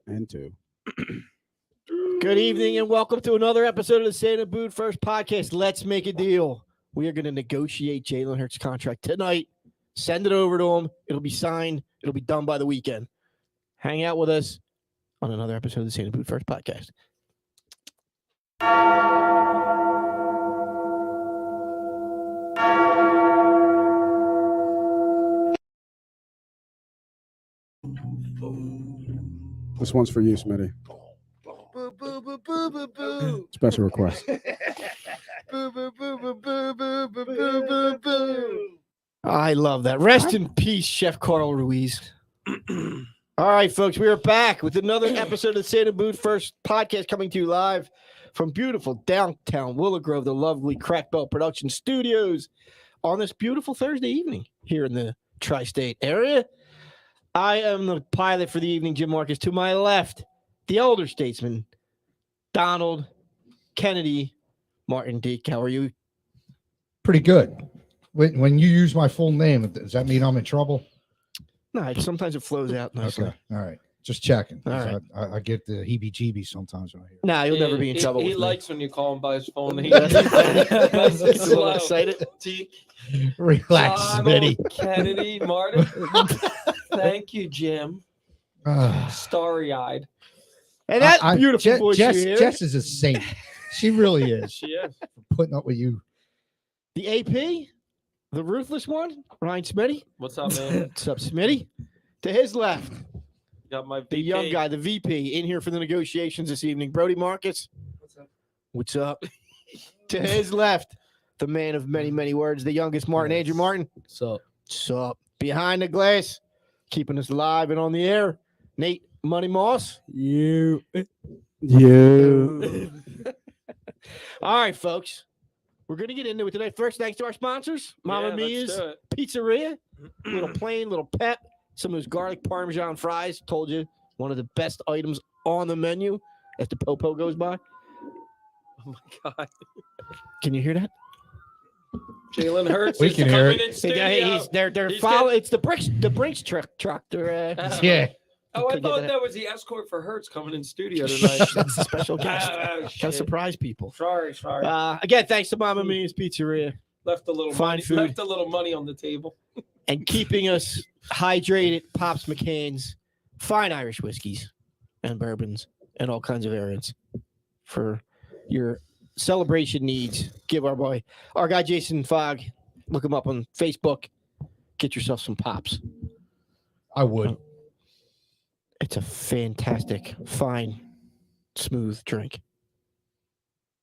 and 2. Good evening and welcome to another episode of the Santa Boot First podcast. Let's make a deal. We are going to negotiate Jalen Hurts' contract tonight. Send it over to him. It'll be signed. It'll be done by the weekend. Hang out with us on another episode of the Santa Boot First podcast. This one's for you, Smitty. Boo, boo, boo, boo, boo, boo. Special request. Boo, boo, boo, boo, boo, boo, boo, boo, boo, boo. I love that. Rest in peace, Chef Carl Ruiz. All right, folks, we are back with another episode of the Santa Boot First podcast coming to you live from beautiful downtown Willow Grove, the lovely Crack Belt Production Studios on this beautiful Thursday evening here in the tri-state area. I am the pilot for the evening, Jim Marcus. To my left, the elder statesman, Donald Kennedy Martin Deke. How are you? Pretty good. When you use my full name, does that mean I'm in trouble? No, sometimes it flows out nicely. Okay. All right. Just checking. All right. I get the heebie-jeebies sometimes when I hear it. Nah, you'll never be in trouble He with me. likes when you call him by his phone. He He's a little excited. Relax, Smitty. Kennedy, Martin. Thank you, Jim. Starry-eyed. And that beautiful voice Jess, you hear. Jess is a saint. She really is. She is. Putting up with you. The AP, the ruthless one, Ryan Smitty. What's up, man? What's up, Smitty? To his left, Got my the young guy, the VP, in here for the negotiations this evening. Brody Marcus. What's up? What's up? To his left, the man of many, many words, the youngest Martin, Andrew Martin. What's up? What's up? Behind the glass, keeping us live and on the air, Nate Money Moss. You. All right, folks. We're going to get into it today. First, thanks to our sponsors, Mama Mia's Pizzeria. Little plain, little pep. Some of those garlic Parmesan fries. Told you, one of the best items on the menu as the Popo goes by. Oh, my God. Can you hear that? Jalen Hurts We is can hear coming it. in studio. They're He's following. It's the Brinks truck. They're, Yeah. Oh, I Couldn't get thought that. that was the escort for Hurts coming in studio tonight. That's a special guest. Oh, Gotta shit. surprise people. Sorry. Again, thanks to Mama Mia's Pizzeria Left a little Fine money. food. Left a little money on the table. and keeping us hydrated. Pops McCann's fine Irish whiskeys and bourbons and all kinds of variants for your celebration needs. Give our guy Jason Fogg, look him up on Facebook. Get yourself some pops. I would. It's a fantastic, fine, smooth drink.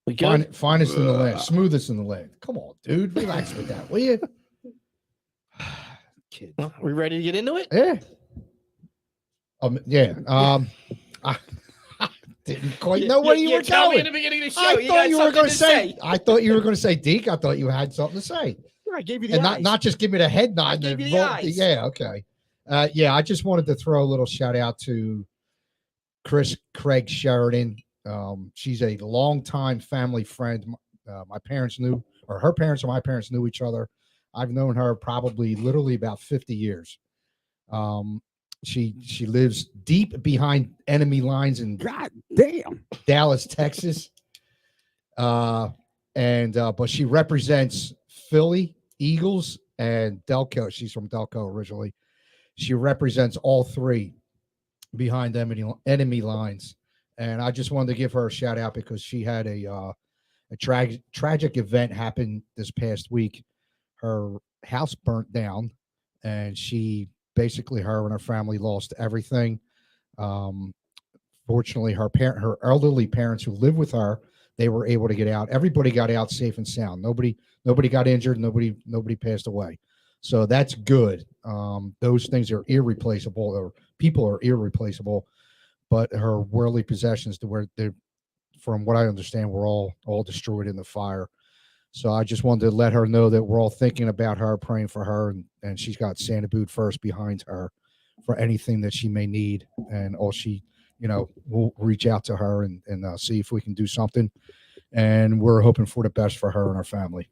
We good? Finest in the land. Smoothest in the land. Come on, dude. Relax with that, will you? Kid. Well, we ready to get into it? Yeah. Yeah. I didn't quite know where you were tell me in going. the beginning of the show. I You thought got you were something going to to say. I thought you were going to say Deke. I thought you had something to say, I gave you the and eyes. not just give me the head nod. gave and you the eyes. Yeah. Okay. Yeah. I just wanted to throw a little shout out to Craig Sheridan. She's a longtime family friend. My parents knew, or her parents and my parents knew each other. I've known her probably literally about 50 years. She lives deep behind enemy lines in Dallas, Texas. But she represents Philly, Eagles, and Delco. She's from Delco originally. She represents all three behind enemy lines. And I just wanted to give her a shout out because she had a tragic event happen this past week. Her house burnt down, and basically her and her family lost everything. Fortunately, her elderly parents who live with her, they were able to get out. Everybody got out safe and sound. Nobody got injured. Nobody passed away. So that's good. Those things are irreplaceable, or people are irreplaceable. But her worldly possessions, from what I understand, were all destroyed in the fire. So I just wanted to let her know that we're all thinking about her, praying for her, and she's got Santa Boot First behind her for anything that she may need. And we'll reach out to her and see if we can do something. And we're hoping for the best for her and her family.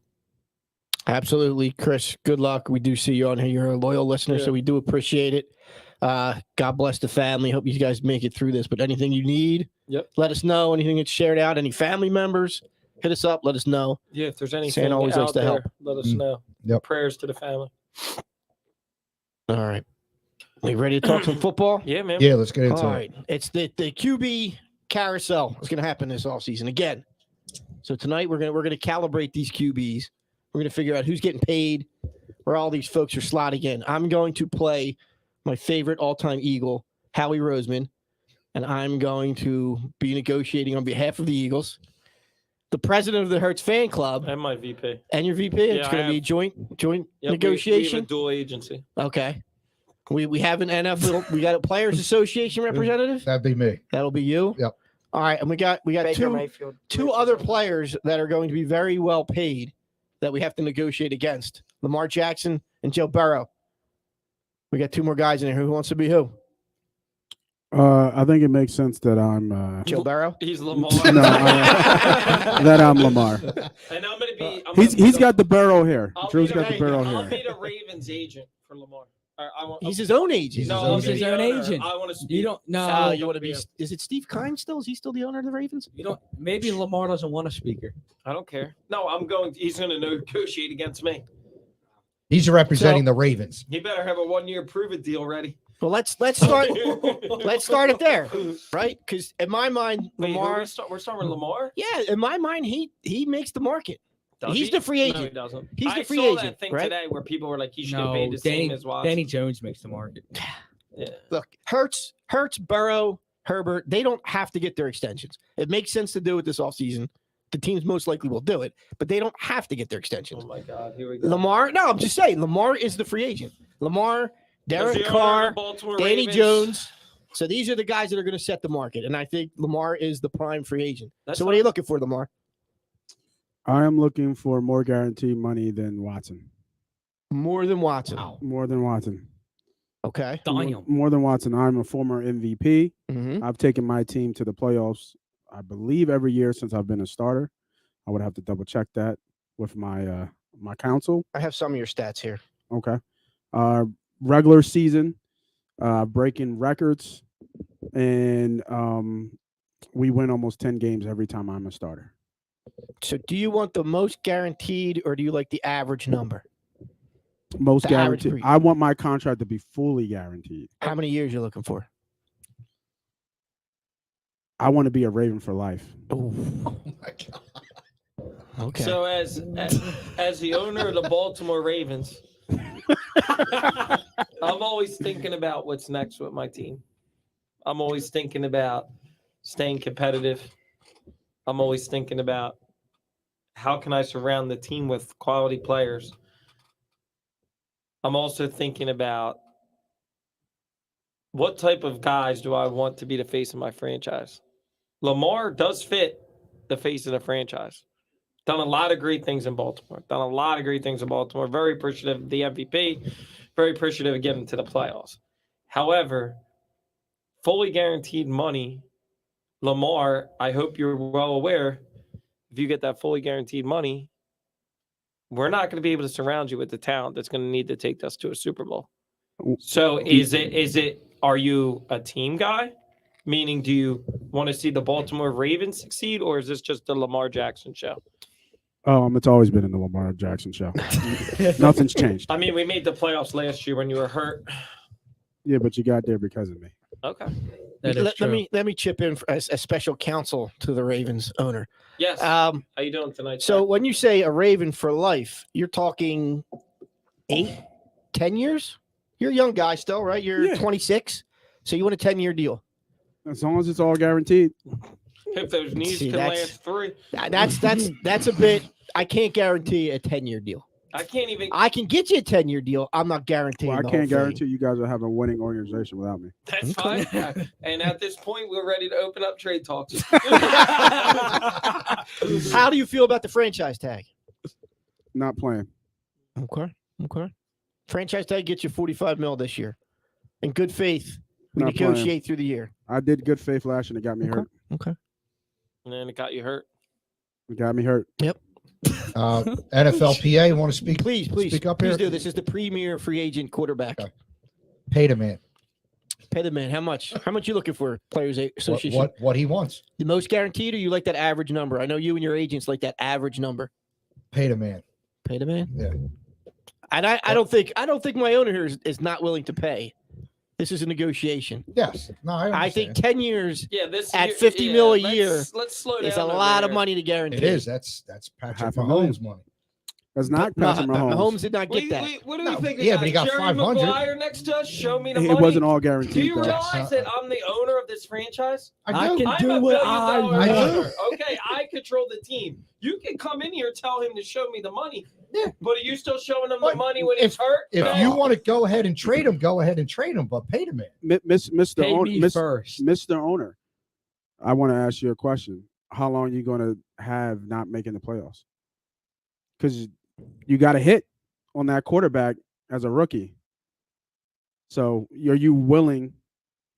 Absolutely, Chris. Good luck. We do see you on here. You're a loyal listener, so we do appreciate it. God bless the family. Hope you guys make it through this. But anything you need, Yep. let us know. Anything that's shared out, any family members, hit us up. Let us know. Yeah, if there's anything always likes out to there, help. let us know. Yep. Prayers to the family. All right. We ready to talk some football? Yeah, man. Yeah, let's get into All it. right. It's the QB carousel is going to happen this offseason again. So tonight we're gonna calibrate these QBs. We're gonna figure out who's getting paid, where all these folks are slotting in. I'm going to play my favorite all-time Eagle, Howie Roseman, and I'm going to be negotiating on behalf of the Eagles. The president of the Hurts fan club And my VP. and your VP. It's Yeah, going to I be joint Yep, we have negotiation. a dual agency. Okay. We have an NFL. We got a Players Association representative. That'd be me. That'll be you. Yep. All right, and we got two other players that are going to be very well paid that we have to negotiate against: Lamar Jackson and Joe Burrow. We got two more guys in here. Who wants to be who? I think it makes sense that I'm Joe Burrow. He's Lamar. no, that I'm Lamar. And I'm going to be. He's got the Burrow hair. I'll Drew's be the- got the Burrow I'll hair. be the Ravens agent for Lamar. He's his own agent. No, He's his own agent. I want to speak. You don't know. You want to be? Is it Steve Kine still? Is he still the owner of the Ravens? You don't. Maybe Lamar doesn't want a speaker. I don't care. No, he's going to negotiate against me. He's representing the Ravens. He better have a 1-year prove-it deal ready. Well, let's start. Let's start it there, right? Because in my mind, Wait, Lamar. we're starting with Lamar? Yeah, in my mind, he makes the market. Does He's he? the free No, agent. he doesn't. He's the free I saw agent, that thing right? today where people were like, he should have No, paid the same as Watson. Danny Jones makes the market. Yeah. Look, Hurts, Burrow, Herbert, they don't have to get their extensions. It makes sense to do it this offseason. The teams most likely will do it, but they don't have to get their extensions. Oh my God, here we go. Lamar, no, I'm just saying, Lamar is the free agent. Lamar, Does Derek the owner of Carr, the Baltimore Danny Ravens- Jones. So these are the guys that are going to set the market, and I think Lamar is the prime free agent. That's So what are you looking for, Lamar? I am looking for more guaranteed money than Watson. More than Watson. More than Watson. Okay. Damn. More than Watson. I'm a former MVP. Mm-hmm. I've taken my team to the playoffs, I believe, every year since I've been a starter. I would have to double check that with my my counsel. I have some of your stats here. Okay. Regular season, breaking records, and we win almost 10 games every time I'm a starter. So do you want the most guaranteed, or do you like the average number? Most The average guaranteed. breed. I want my contract to be fully guaranteed. How many years you looking for? I want to be a Raven for life. Oh, Oh my God. okay. So as the owner of the Baltimore Ravens, I'm always thinking about what's next with my team. I'm always thinking about staying competitive. I'm always thinking about how can I surround the team with quality players. I'm also thinking about what type of guys do I want to be the face of my franchise. Lamar does fit the face of the franchise. Done a lot of great things in Baltimore. Very appreciative of the MVP. Very appreciative of getting to the playoffs. However, fully guaranteed money, Lamar, I hope you're well aware, if you get that fully guaranteed money, we're not going to be able to surround you with the talent that's going to need to take us to a Super Bowl. So are you a team guy? Meaning, do you want to see the Baltimore Ravens succeed, or is this just the Lamar Jackson show? It's always been in the Lamar Jackson show. Nothing's changed. I mean, we made the playoffs last year when you were hurt. Yeah, but you got there because of me. Okay. That is true. Let me chip in as a special counsel to the Ravens owner. Yes. How you doing tonight? So sir? when you say a Raven for life, you're talking 8, 10 years? You're a young guy still, right? You're Yeah. 26. So you want a 10-year deal. As long as it's all guaranteed. if those knees See, can that's- last 3, That's a bit. I can't guarantee a 10-year deal. I can't even. I can get you a 10-year deal. I'm not guaranteeing. Well, I the can't whole guarantee you guys will have a winning organization without me. That's Okay. fine. And at this point, we're ready to open up trade talks. thing. How do you feel about the franchise tag? Not playing. Okay. Franchise tag gets you $45 million this year. In good faith, we Not negotiate through the year. I did good faith last year and it got me hurt. Okay. And then it got you hurt. It got me hurt. NFLPA, want to speak? Please Speak up please here. do. This is the premier free agent quarterback. Okay. Pay the man. Pay the man. How much? How much you looking for, Players Association? What he wants. The most guaranteed, or you like that average number? I know you and your agents like that average number. Pay the man. Pay the man. Yeah. And I don't think my owner here is not willing to pay. This is a negotiation. Yes. No, I think 10 years Yeah, this at year- 50 yeah, mil a let's- year Let's slow down. is a over lot of here. money to guarantee. it is. That's Patrick $500,000. Mahomes money. That's not No, Patrick Mahomes. Mahomes did not get We, that. what do we No, think? yeah, but he got Jerry 500. Maguire next to us. Show me the It money. wasn't all Do guaranteed. you though. realize that I'm the owner of this franchise? I do. can I'm do a what I billion-dollar want. owner. Okay, I control the team. You can come in here and tell him to show me the money. Yeah. But are you still showing him the But money when he's hurt? If No. you want to go ahead and trade him, go ahead and trade him, but pay the man. Mr. Pay me first. Mr. Owner, I want to ask you a question. How long are you going to have not making the playoffs? Because you got a hit on that quarterback as a rookie. So are you willing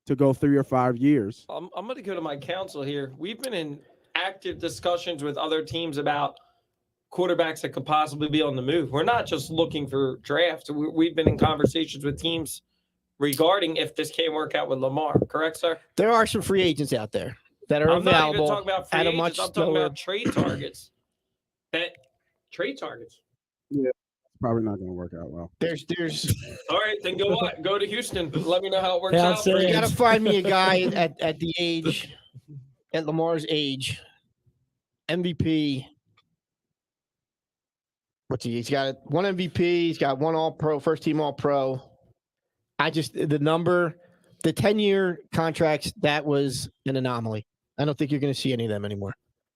to go 3 or 5 years? I'm going to go to my counsel here. We've been in active discussions with other teams about quarterbacks that could possibly be on the move. We're not just looking for drafts. We've been in conversations with teams regarding if this can't work out with Lamar. Correct, sir? There are some free agents out there that are I'm not even available talking about free at a agents. much I'm talking lower. about trade targets. Trade targets. Probably not going to work out well. There's All right, then go to Houston. Let me know how it works Pound out. For sand. you you. got to find me a guy at the age, at Lamar's age, MVP. What's he? He's got one MVP. He's got one All-Pro, first team All-Pro. The number, the 10-year contracts, that was an anomaly. I don't think you're going to see any of them anymore.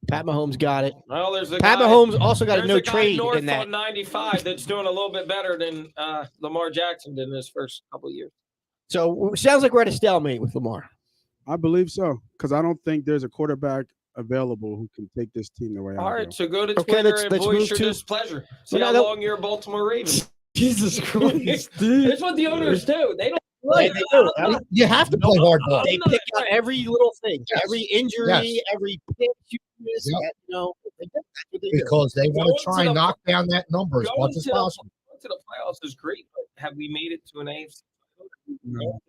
Pat Mahomes got it. Well, there's a Pat guy, Mahomes also got a there's no guy trade north in that. on 95 that's doing a little bit better than Lamar Jackson did in his first couple of years. So it sounds like we're at a stalemate with Lamar. I believe so because I don't think there's a quarterback available who can take this team the way All I right, do. so go to Okay, Twitter let's and move voice your to- displeasure. See Well, how no, long you're a Baltimore Raven. Jesus Christ, dude. That's what the owners do. They don't. They do. You have to play hardball. They pick out every little thing, Yes. every injury, Yes. every pitch you miss. Yep. That's what they do. Because they want Going to try to and the- knock down that number as going much as to the- possible. Going to the playoffs is great, but have we made it to an AFC? No.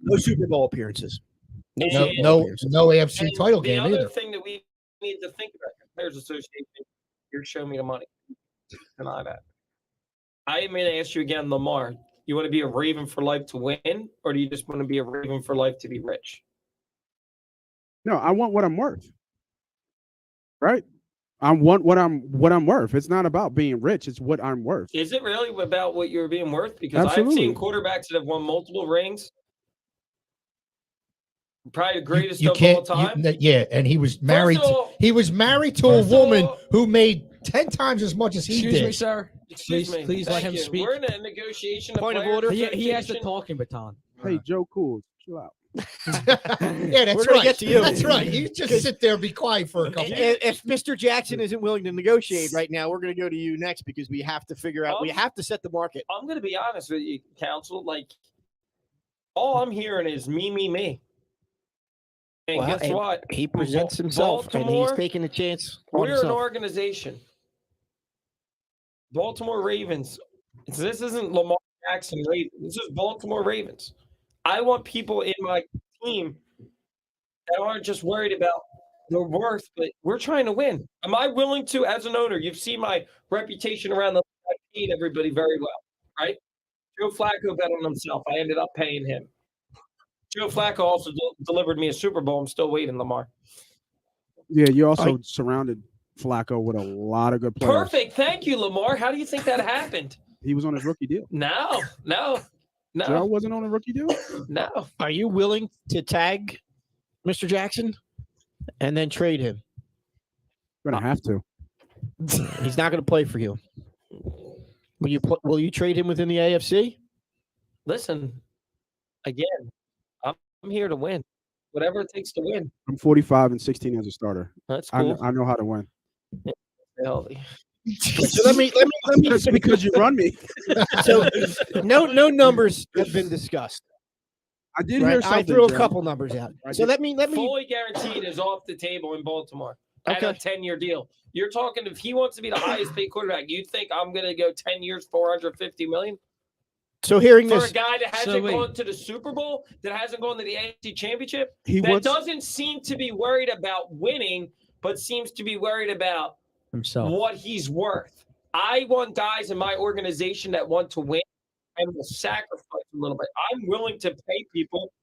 No Super Bowl appearances. No, And- no AFC and title the game other either. thing that we need to think about, Players Association, you're showing me the money. Deny that. I am going to ask you again, Lamar. You want to be a Raven for life to win, or do you just want to be a Raven for life to be rich? No, I want what I'm worth. Right? I want what I'm worth. It's not about being rich. It's what I'm worth. Is it really about what you're being worth? Because Absolutely. I've seen quarterbacks that have won multiple rings. Probably the greatest You of all can't. time. Yeah, and he was married. First of all- He was married to a First of woman all- who made 10 times as much as he Excuse did. me, sir. Excuse me. Please let Thank him you. speak. We're in a negotiation. Point of Players order. He has the Association. talking baton. Hey, Joe Cool, chill out. Yeah, that's We're gonna right. get to you. That's right. You just sit there and be quiet for a couple. If Mr. Jackson isn't willing to negotiate right now, we're going to go to you next because we have to figure out. We have to set the market. I'm going to be honest with you, counsel. Like, all I'm hearing is me. And Well, guess and what? He presents himself, and he's Baltimore, taking a chance on We're an himself. organization. Baltimore Ravens. This isn't Lamar Jackson Ravens. This is Baltimore Ravens. I want people in my team that aren't just worried about their worth, but we're trying to win. Am I willing to, as an owner, you've seen my reputation around the league. I paid everybody very well, right? Joe Flacco bet on himself. I ended up paying him. Joe Flacco also delivered me a Super Bowl. I'm still waiting, Lamar. Yeah, you also surrounded Flacco with a lot of good players. Perfect. Thank you, Lamar. How do you think that happened? He was on his rookie deal. No. Joe wasn't on a rookie deal? No. Are you willing to tag Mr. Jackson and then trade him? Gonna have to. He's not going to play for you. Will you trade him within the AFC? Listen, again, I'm here to win. Whatever it takes to win. I'm 45 and 16 as a starter. That's I cool. know how to win. Healthy. So let me. Just because you run me. So no numbers have been discussed. I did Right? hear I something. threw a Joe. couple numbers out. I So did. let me. Fully guaranteed is off the table in Baltimore at a Okay. 10-year deal. You're talking if he wants to be the highest paid quarterback, you think I'm going to go 10 years, $450 million? So hearing for this, a guy that hasn't wait. gone to the Super Bowl, that hasn't gone to the AFC Championship, He that wants doesn't seem to be worried about winning, but seems to be worried about Himself. what he's worth. I want guys in my organization that want to win and will sacrifice a little bit. I'm willing to pay people,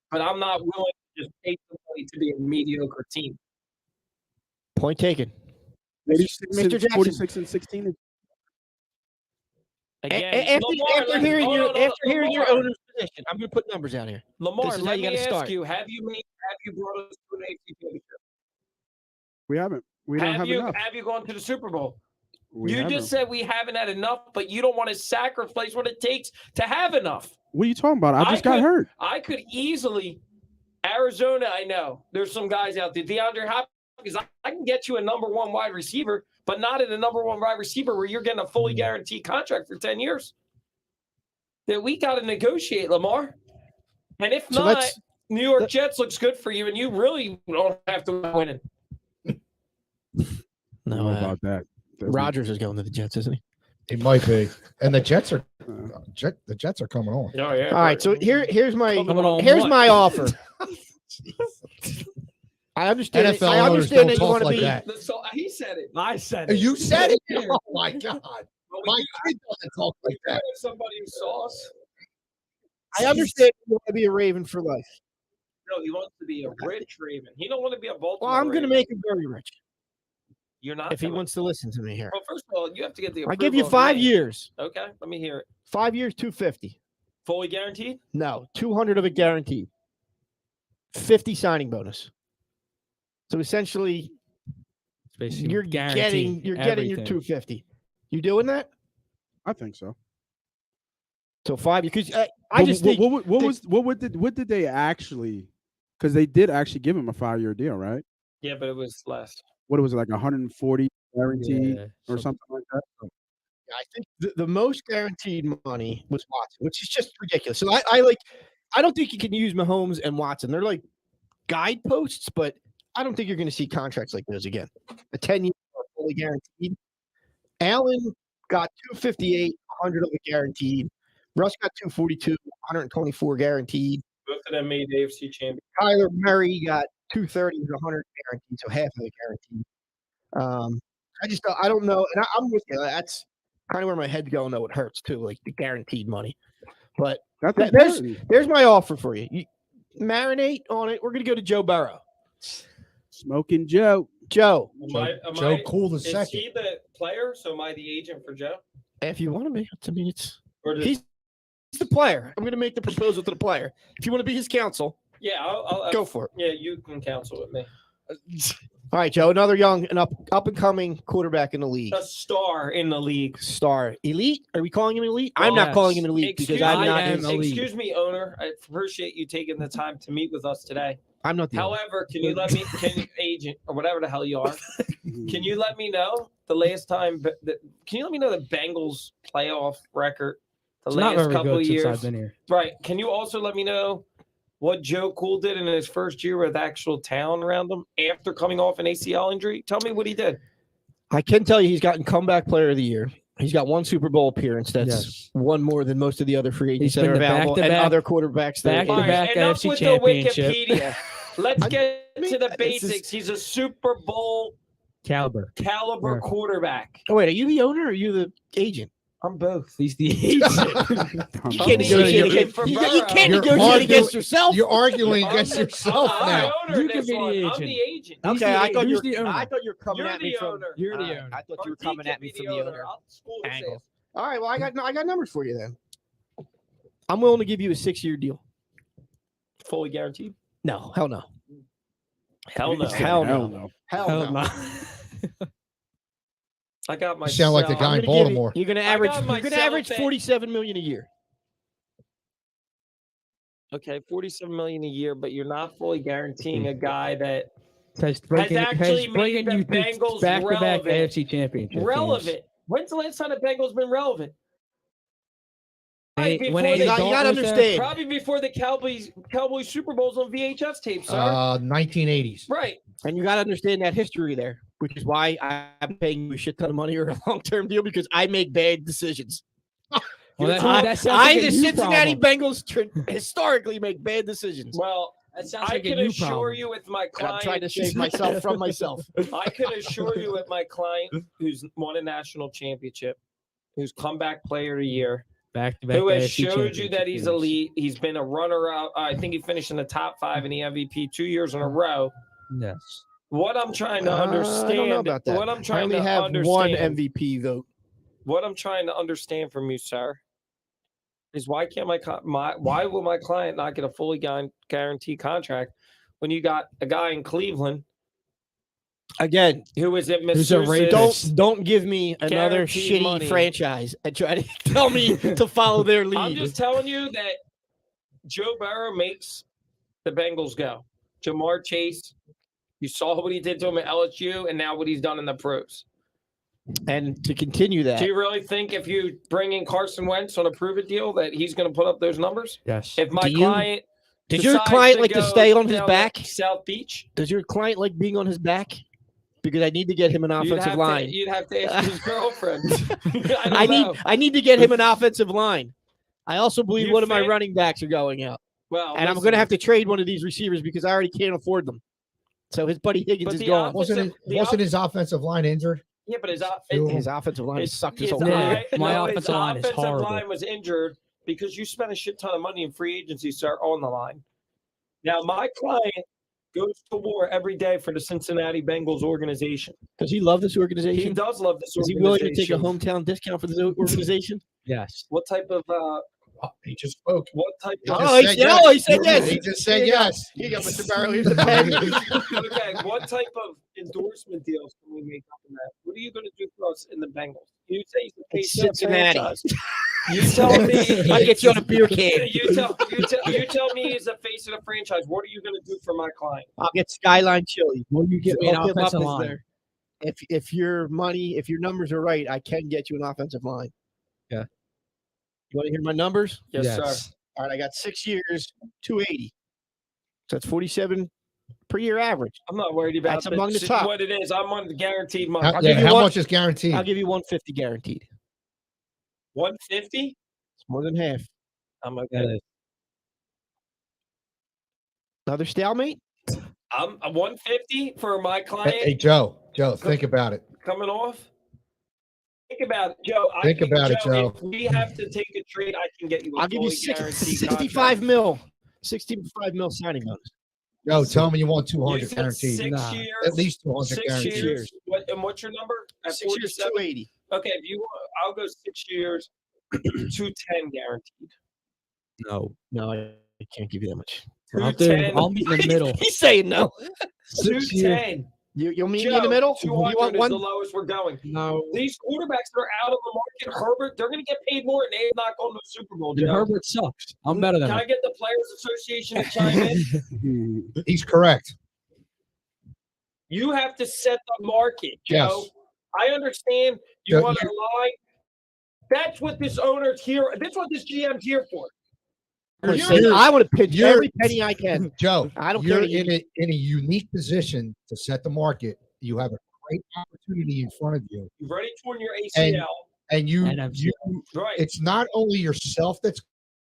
but I'm not willing to just pay somebody to be a mediocre team. point taken. 46 Mr. and, Jackson. 46 and 16. Again, After hearing your Lamar, owner's position, I'm going to put numbers out here. Lamar, this is how let you me gotta ask start. you: Have you brought us to an AFC Championship? We haven't. We don't have enough. Have you gone to the Super Bowl? We You haven't. just said we haven't had enough, but you don't want to sacrifice what it takes to have enough. What are you talking about? I just got hurt. I could easily Arizona. I know there's some guys out there. DeAndre Hopkins. I can get you a number one wide receiver, but not in a number one wide receiver where you're getting a fully guaranteed contract for 10 years. That we got to negotiate, Lamar. And if So not, New York Jets looks good for you, and you really don't have to win it. I don't know about that. Rodgers is going to the Jets, isn't he? It might be. And the Jets are Uh, the Jets are coming on. Oh, yeah. All right, so here's my Coming on here's what? my offer. I understand. NFL I owners understand don't that you talk want to like be. that. So he said it. I said it. You said it. Oh my God. But My we kid doesn't talk like do have that. somebody who saw us. I understand you want to be a Raven for life. No, he wants to be a rich Raven. He don't want to be a Baltimore. Well, I'm going to Raven. make him very rich You're not. if he gonna- wants to listen to me here. Well, first of all, you have to get the. I give you approval of 5 me. years. Okay, let me hear it. 5 years, 250. Fully guaranteed. No, 200 of it guaranteed. 50 signing bonus. So essentially, It's basically you're getting your everything. 250. You doing that? I think so. So 5 years. Because I But just think what did they actually? Because they did actually give him a 5-year deal, right? Yeah, but it was less. What was it, like 140 guaranteed Yeah, or something like that? I think the most guaranteed money was Watson, which is just ridiculous. So I don't think you can use Mahomes and Watson. They're like guideposts, but I don't think you're going to see contracts like those again. A 10-year fully guaranteed. Allen got 258, 100 of it guaranteed. Russ got 242, 124 guaranteed. Both of them made the AFC champion. Kyler Murray got 230 with 100 guaranteed, so half of it guaranteed. I don't know, and I'm with you. That's kind of where my head's going, though. It hurts too, like the guaranteed money. But That's there's my offer for you. You marinate on it. We're gonna go to Joe Burrow. Smoking Joe. Joe, Joe Cool the Is second. he the player? So am I the agent for Joe? if you want to be, to me, it's Or does, he's the player. I'm gonna make the proposal to the player. If you want to be his counsel, yeah, I'll go for it. Yeah, you can counsel with me. All right, Joe. Another young and up and coming quarterback in the league. A star in the league. Star elite? Are we calling him elite? I'm not Yes. calling him elite because I'm I not. am his- elite. Excuse me, owner. I appreciate you taking the time to meet with us today. I'm not the. owner. However, can you agent or whatever the hell you are? Can you let me know the last time? Can you let me know the Bengals playoff record? The It's not last very couple good of since years, I've been here. right? Can you also let me know what Joe Cool did in his first year with actual talent around him after coming off an ACL injury? Tell me what he did. I can tell you he's gotten comeback player of the year. He's got one Super Bowl appearance. That's Yes. one more than most of the other free agents He's that are been the available and back-to-back- other quarterbacks. that back-to-back are- All right, enough AFC with the championship. Wikipedia. Let's get to the this is- basics. He's a Super Bowl Caliber. caliber Yeah. quarterback. Oh wait, are you the owner or are you the agent? I'm both. He's the agent. You I'm can't the negotiate agent against. for You Burrow. can't You're negotiate arguing- against yourself. You're arguing I'm against the- yourself I'm now. the owner You of can this be the one. I'm agent. the agent. He's Okay, the- I thought who's you the were. owner? I thought you were coming You're at me the from. owner. You're the All right, owner. I thought Or you were he coming can at me be from the owner I'll school his angle. ass. All right, well I got numbers for you then. I'm willing to give you a 6-year deal. Fully guaranteed? No, hell no. Hell no. Hell Hell no. no. Hell no. I got my. You sound like the guy in Baltimore. You're gonna I average. got You're gonna myself average at- 47 million a year. Okay, 47 million a year, but you're not fully guaranteeing a guy that Has bringing actually made the you Bengals back-to-back relevant. AFC championship games. relevant. When's the last time the Bengals been relevant? When Before Andy they- You gotta Dalton was there, understand. Probably before the Cowboys Super Bowls on VHS tape, sir. 1980s. Right. And you got to understand that history there, which is why I'm paying you a shit ton of money or a long-term deal because I make bad decisions. Well, that sounds I like the a you Cincinnati problem. Bengals historically make bad decisions. Well, That sounds I like a can you assure problem. you with my And client. I'm trying to save myself from myself. I can assure you with my client who's won a national championship, who's comeback player of the year, Back-to-back who has AFC showed you that he's championship elite. He's been a runner-up. I think he finished in the top 5 in the MVP 2 years in a row. Yes. What I'm trying to understand. I don't know about that. What I'm I trying only to have one understand. MVP vote. What I'm trying to understand from you, sir, is why can't why will my client not get a fully guaranteed contract when you got a guy in Cleveland Again, who is at Who's a rapist? Massachusetts? don't give me another Guaranteed shitty money. franchise and try to tell me to follow their lead. I'm just telling you that Joe Burrow makes the Bengals go. Jamar Chase, you saw what he did to him at LSU, and now what he's done in the pros. And to continue that, Do you really think if you bring in Carson Wentz on a prove-it deal that he's going to put up those numbers? Yes. If my Do you- client does your decides client like to go stay on his down back? to South Beach, Does your client like being on his back? Because I need to get him an offensive line. you'd have to ask his girlfriend. I don't know. I need to get him an offensive line. I also believe You one of my think- running backs are going out. Well, And I'm going to have to trade one of these receivers because I already can't afford them. So his buddy Higgins But is the gone. Wasn't his offensive line injured? Yeah, but his His offensive line has sucked his whole Yeah. career. My his offensive line is offensive horrible. line was injured because you spent a shit ton of money in free agency, sir, on the line. Now, my client goes to war every day for the Cincinnati Bengals organization. Does he love this He organization? does love this Is he organization. willing to take a hometown discount for this organization? Yes. What type of He just spoke. what type He of just Oh, he said said- yes. oh, he said yes. He just said Here you go. yes. Here you go, Mr. Barrow. Here's the pen. okay, what type of endorsement deals can we make up in that? What are you going to do for us in the Bengals? You say he's the It's face of the Cincinnati. franchise. You tell me. I'll get you on a beer can. You tell me he's the face of the franchise. What are you going to do for my client? I'll get Skyline Chili. Well, you get me an Hook him up offensive as line. their- If your numbers are right, I can get you an offensive line. Yeah. You want to hear my numbers? Yes, sir. All right, I got 6 years, 280. So that's 47 per year average. I'm not worried about That's among the top. what it is. I'm on the guaranteed money. How, I'll give you how one- much is guaranteed? I'll give you 150 guaranteed. 150. It's more than half. I'm okay. That is- Another stalemate? I'm 150 for my client Hey, Joe, think about it. coming off. Think about it, Joe. Think about it, Joe. If we have to take a trade, I can get you. I'll give you fully guaranteed 65 contract. mil. 65 mil signing bonus. Joe, tell me you want You 200 said guaranteed. 6 Nah. years. At least 200 6 guaranteed. years. What's your number? At 6 years, 47? 280. Okay, if you want, I'll go 6 years, 210 guaranteed. No, I can't give you that much. I'll, do, 210. I'll meet in the middle. He's saying no. 210. You'll meet me in the middle? You 200 want is one? the lowest we're going. No. These quarterbacks that are out of the market, Herbert, they're going to get paid more, and they're not going to the Super Bowl. Dude, Joe. Herbert sucks. I'm better than Can I him. get the Players Association to chime in? He's correct. You have to set the market, Joe. Yes. I understand you Joe, want to lie. That's what this owner's here. That's what this GM's here for. I want to pinch you're- every penny I can. Joe, I don't you're care. in a unique position to set the market. You have a great opportunity in front of you. You've already torn your ACL. And you, NFC. Right. it's not only yourself that's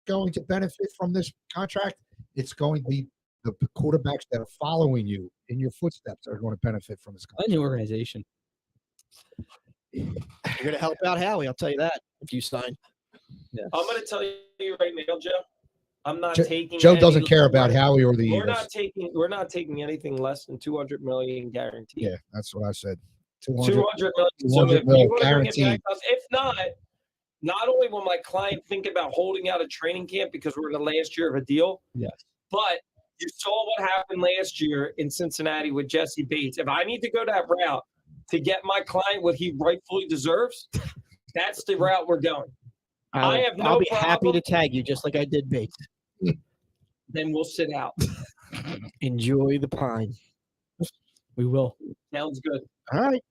going to benefit from this contract, it's going to be the quarterbacks that are following you in your footsteps are going to benefit from this A contract. new organization. You're going to help out Howie. I'll tell you that if you sign. Yes. I'm going to tell you right now, Joe. I'm not Joe- taking. Joe any- doesn't care about Howie or the We're Eagles. not taking. We're not taking anything less than 200 million guaranteed. Yeah, that's what I said. 200. 200 million. 200 So if mil you wanna bring it guaranteed. back up- if not only will my client think about holding out a training camp because we're in the last year of a deal. Yes. But you saw what happened last year in Cincinnati with Jesse Bates. If I need to go that route to get my client what he rightfully deserves, that's the route we're going. I have no I'll be happy problem. to tag you just like I did Bates. Then we'll sit out. Enjoy the pine. We will. Sounds good. All right.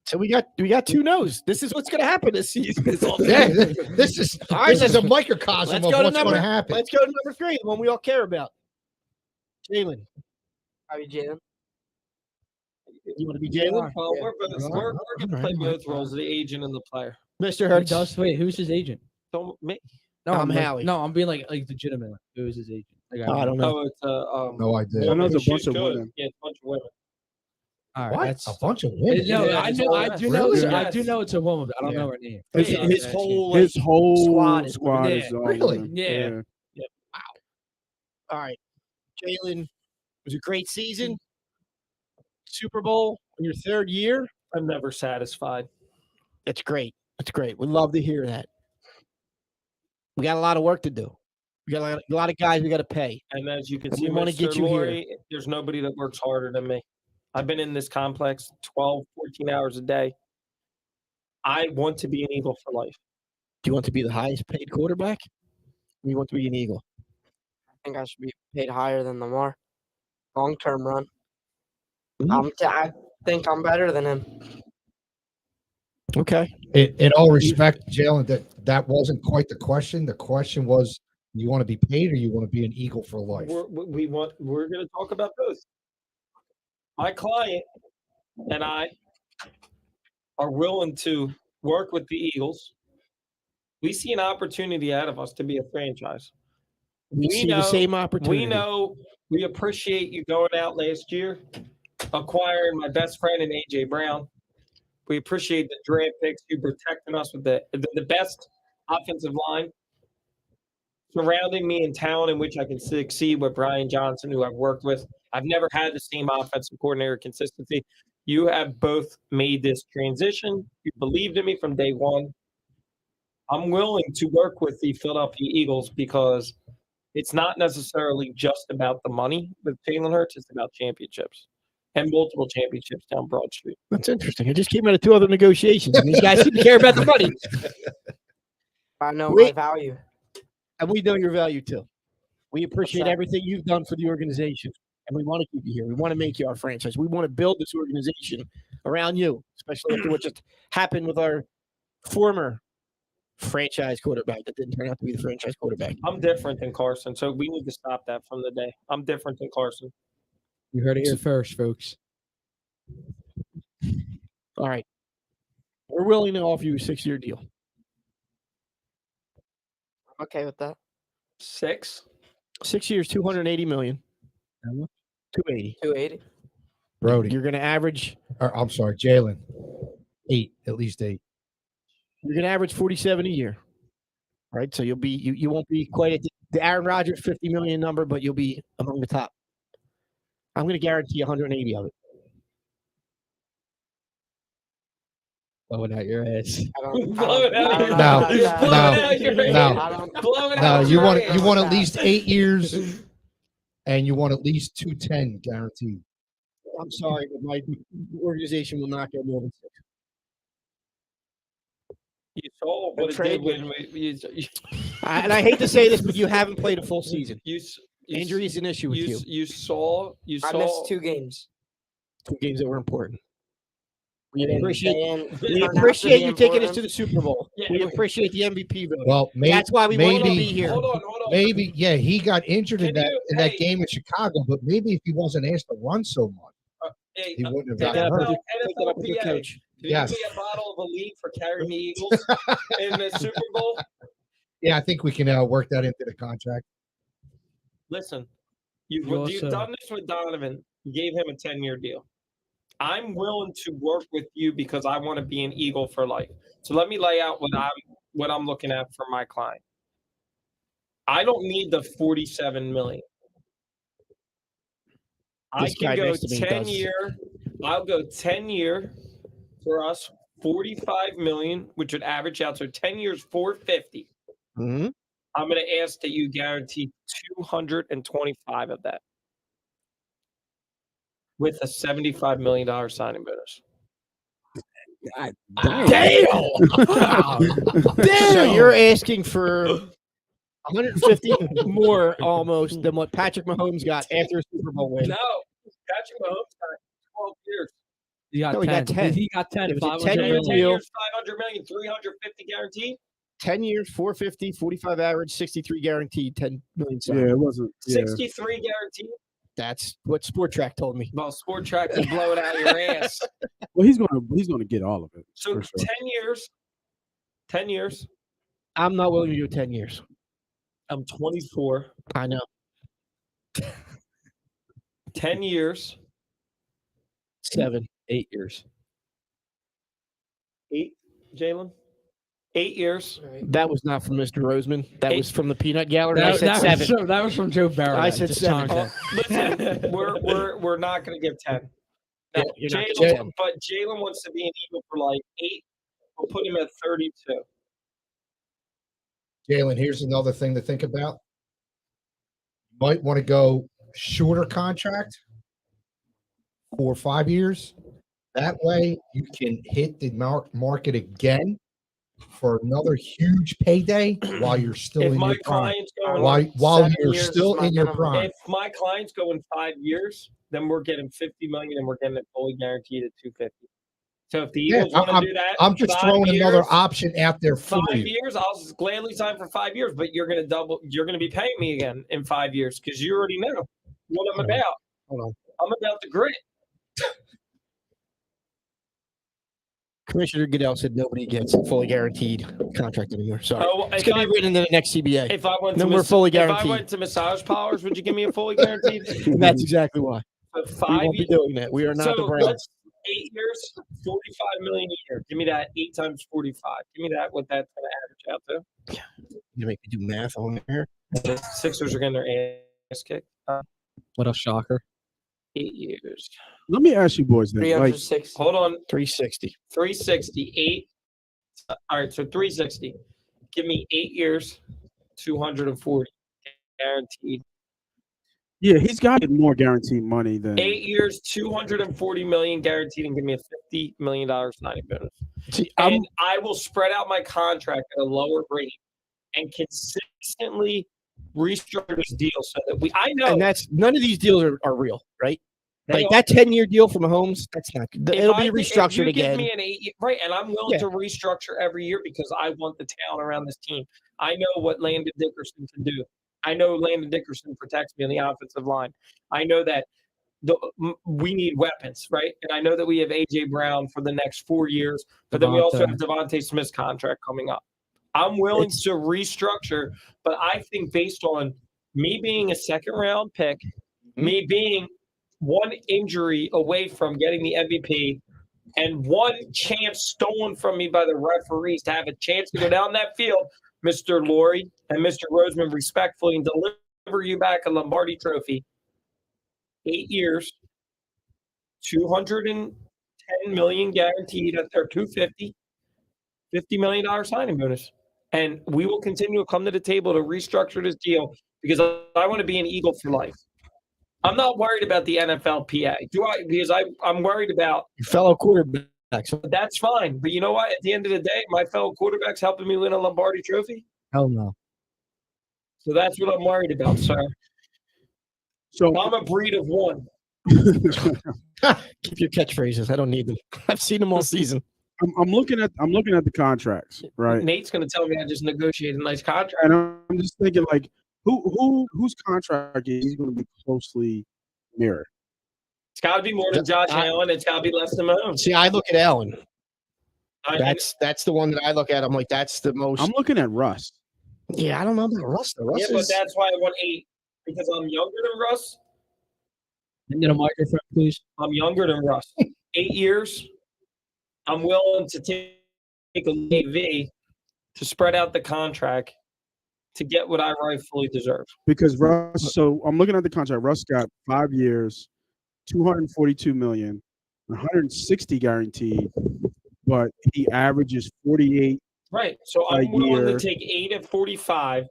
So we got 2 no's. This is what's going to happen this season. Yeah, this is All right, a microcosm let's of go to what's going number- to happen. Let's go to number 3, the one we all care about. Jalen. How are you, Jalen? You want to be Jalen? Well, we're going to play both roles, the agent and the player. Mr. Who Hurts. does? Wait, who's his agent? Don't me. No, I'm like, Howie. No, I'm being like legitimate. Like, who is his agent? Like, I don't know. Oh, it's No idea. I know woman. there's a bunch She's of good. women. Yeah, it's a bunch of women. All right, What? that's A bunch of women. No, Yeah, I it's know. all I yes. do know. Really? I do Yes. know it's a woman, but I don't Yeah. know her name. His, Yeah, his yeah, whole like, His whole squad is squad women. is all Really? women. Yeah. all right. Jalen, it was a great season. Super Bowl in your third year. I'm never satisfied. That's great. That's great. We'd love to hear that. We got a lot of work to do. We got a lot of guys we got to pay. And as you can And see, we wanna Mr. get you here. Laurie, there's nobody that works harder than me. I've been in this complex 12, 14 hours a day. I want to be an Eagle for life. Do you want to be the highest paid quarterback? Or you want to be an Eagle? I think I should be paid higher than Lamar. Long-term run. Mhm. I think I'm better than him. Okay. In all respect, Jalen, that wasn't quite the question. The question was, you want to be paid or you want to be an Eagle for life? We're going to talk about both. My client and I are willing to work with the Eagles. We see an opportunity ahead of us to be a franchise. We see the same opportunity. We know we appreciate you going out last year, acquiring my best friend in A.J. Brown. We appreciate the draft picks, you protecting us with the best offensive line, surrounding me in town in which I can succeed with Brian Johnson, who I've worked with. I've never had the same offensive coordinator consistency. You have both made this transition. You believed in me from day one. I'm willing to work with the Philadelphia Eagles because it's not necessarily just about the money with Jalen Hurts. It's about championships and multiple championships down Broad Street. That's interesting. I just came out of 2 other negotiations, and these guys didn't care about the money. I know Wait. my value. And we know your value too. We appreciate that? everything you've done for the organization, and we want to keep you here. We want to make you our franchise. We want to build this organization around you, especially after what just happened with our former franchise quarterback that didn't turn out to be the franchise quarterback. I'm different than Carson, so we need to stop that from the day. I'm different than Carson. You heard it here first, folks. All right. We're willing to offer you a 6-year deal. I'm okay with that. 6? 6 years, $280 million. How much? 280. 280. Brody. You're going to average. I'm sorry, Jalen. 8, at least 8. You're going to average 47 a year. Right? So you'll be you won't be quite at the Aaron Rodgers 50 million number, but you'll be among the top. I'm going to guarantee 180 of it. Blowing out your ass. I don't, Blow it out. I don't know No, about that. Blow it out your no. ass. I don't, Blow it No, out you your want ass. you want at least 8 years, and you want at least 210 guaranteed. I'm sorry, but my organization will not go more than 6. You saw what it did when And I hate to say this, but you haven't played a full season. you Injury is an issue with you. you saw I missed 2 games. 2 games that were important. We And appreciate turned out to appreciate be you taking us important. to the Super Bowl. Yeah. We appreciate the MVP vote. Well, That's why we want to be maybe here. Hold on. maybe he got injured in Can that you- in that hey. game in Chicago, but maybe if he wasn't asked to run so much, Hey, he wouldn't have Take gotten that up hurt. with your- take that up with your NFLPA. coach. Can Yes. you give me a bottle of Elite for carrying the Eagles in the Super Bowl? Yeah, I think we can work that into the contract. Listen, you've You also- done this with Donovan. You gave him a 10-year deal. I'm willing to work with you because I want to be an Eagle for life. So let me lay out what I'm looking at for my client. I don't need the $47 million. I This guy can go next to me 10 does. year. I'll go 10 year for us, $45 million, which would average out to 10 years, $450. Mm-hmm. I'm going to ask that you guarantee 225 of that with a $75 million signing bonus. Damn! So you're asking for 150 more almost than what Patrick Mahomes got after a Super Bowl win. No, Patrick Mahomes got 12 years. He got No, he 10. got 10. He got 10. It was a 500 10-year 10 million. deal. years, 500 million, 350 guaranteed. 10 years, 450, 45 average, 63 guaranteed, 10 million. Yeah, Sign. it wasn't. Yeah. 63 guaranteed. That's what Sport Track told me. Well, Sport Track will blow it out your ass. Well, he's gonna get all of it. So for sure. 10 years, I'm not willing to do 10 years. I'm 24. I know. 10 years. 7. 8 years. 8, Jalen? 8 years. That was not from Mr. Roseman. That was from the peanut gallery. I That, said that 7. Was that was from Joe Barrow. I said Just 7. calm down. Listen, we're not going to give 10. No, You're not Jalen, gonna 10. but Jalen wants to be an Eagle for like 8. We'll put him at 32. Jalen, here's another thing to think about. You might want to go shorter contract, 4 or 5 years. That way you can hit the market again for another huge payday while you're still If in my your prime. client's going While 7 you're years, still is my in your minimum. prime. if my client's going 5 years, then we're getting 50 million and we're getting it fully guaranteed at 250. So if the Yeah, Eagles want to do that, I'm just 5 throwing another years, option out there for 5 you. years, I'll gladly sign for 5 years, but you're going to double. You're going to be paying me again in 5 years because you already know what I'm about. Hold on. I'm about the grit. Commissioner Goodell said nobody gets a fully guaranteed contract anymore. Sorry. Oh, It's going to be written into the next CBA. If I went Then to we're fully If I guaranteed. went to massage parlors, would you give me a fully guaranteed? That's exactly why. For We 5 won't be years. doing that. We are not the So Browns. let's 8 years, 45 million a year. Give me that 8 times 45. Give me that. What that's going to average out to? You make me do math on here. The Sixers are getting their ass kicked. What a shocker. 8 years. Let me ask you boys then. Like, 360. Hold on. 360. 368. All right, so 360. Give me 8 years, 240 guaranteed. yeah, he's got more guaranteed money than 8 years, 240 million guaranteed, and give me a $50 million signing bonus. See, And I will spread out my contract at a lower rate and consistently restructure this deal so that I know and that's none of these deals are real, right? they Like are- that 10-year deal from Mahomes, that's not good. if It'll I be think- if restructured you give again. me an 8 year, right, and I'm willing Yeah. to restructure every year because I want the talent around this team. I know what Landon Dickerson can do. I know Landon Dickerson protects me on the offensive line. I know that we need weapons, right? And I know that we have A.J. Brown for the next 4 years, but then we also have Devontae Smith's contract coming up. I'm willing to restructure, but I think based on me being a second-round pick, me being one injury away from getting the MVP, and one chance stolen from me by the referees to have a chance to go down that field, Mr. Laurie and Mr. Roseman, respectfully, and deliver you back a Lombardi trophy. 8 years, 210 million guaranteed, or 250, $50 million signing bonus. And we will continue to come to the table to restructure this deal because I want to be an Eagle for life. I'm not worried about the NFLPA. Because I'm worried about Your fellow quarterbacks. that's fine. But you know what? At the end of the day, my fellow quarterback's helping me win a Lombardi trophy. Hell no. So that's what I'm worried about, sir. so. I'm a breed of one. Keep your catchphrases. I don't need them. I've seen them all season. I'm looking at the contracts, right? Nate's going to tell me I just negotiated a nice contract. And I'm just thinking like, whose contract is going to be closely mirrored? It's got to be more than Josh Allen. It's got to be less than Mahomes. See, I look at Allen. I- That's the one that I look at. I'm like, that's the most. I'm looking at Russ. Yeah, I don't know about Russ. Though. Russ yeah, but is, that's why I want 8 because I'm younger than Russ. Can you get a microphone, please? I'm younger than Russ. 8 years. I'm willing to take a AV to spread out the contract to get what I rightfully deserve. Because Russ, so I'm looking at the contract. Russ got 5 years, 242 million, 160 guaranteed, but he averages 48. Right. So A I'm willing year. to take 8 at 45,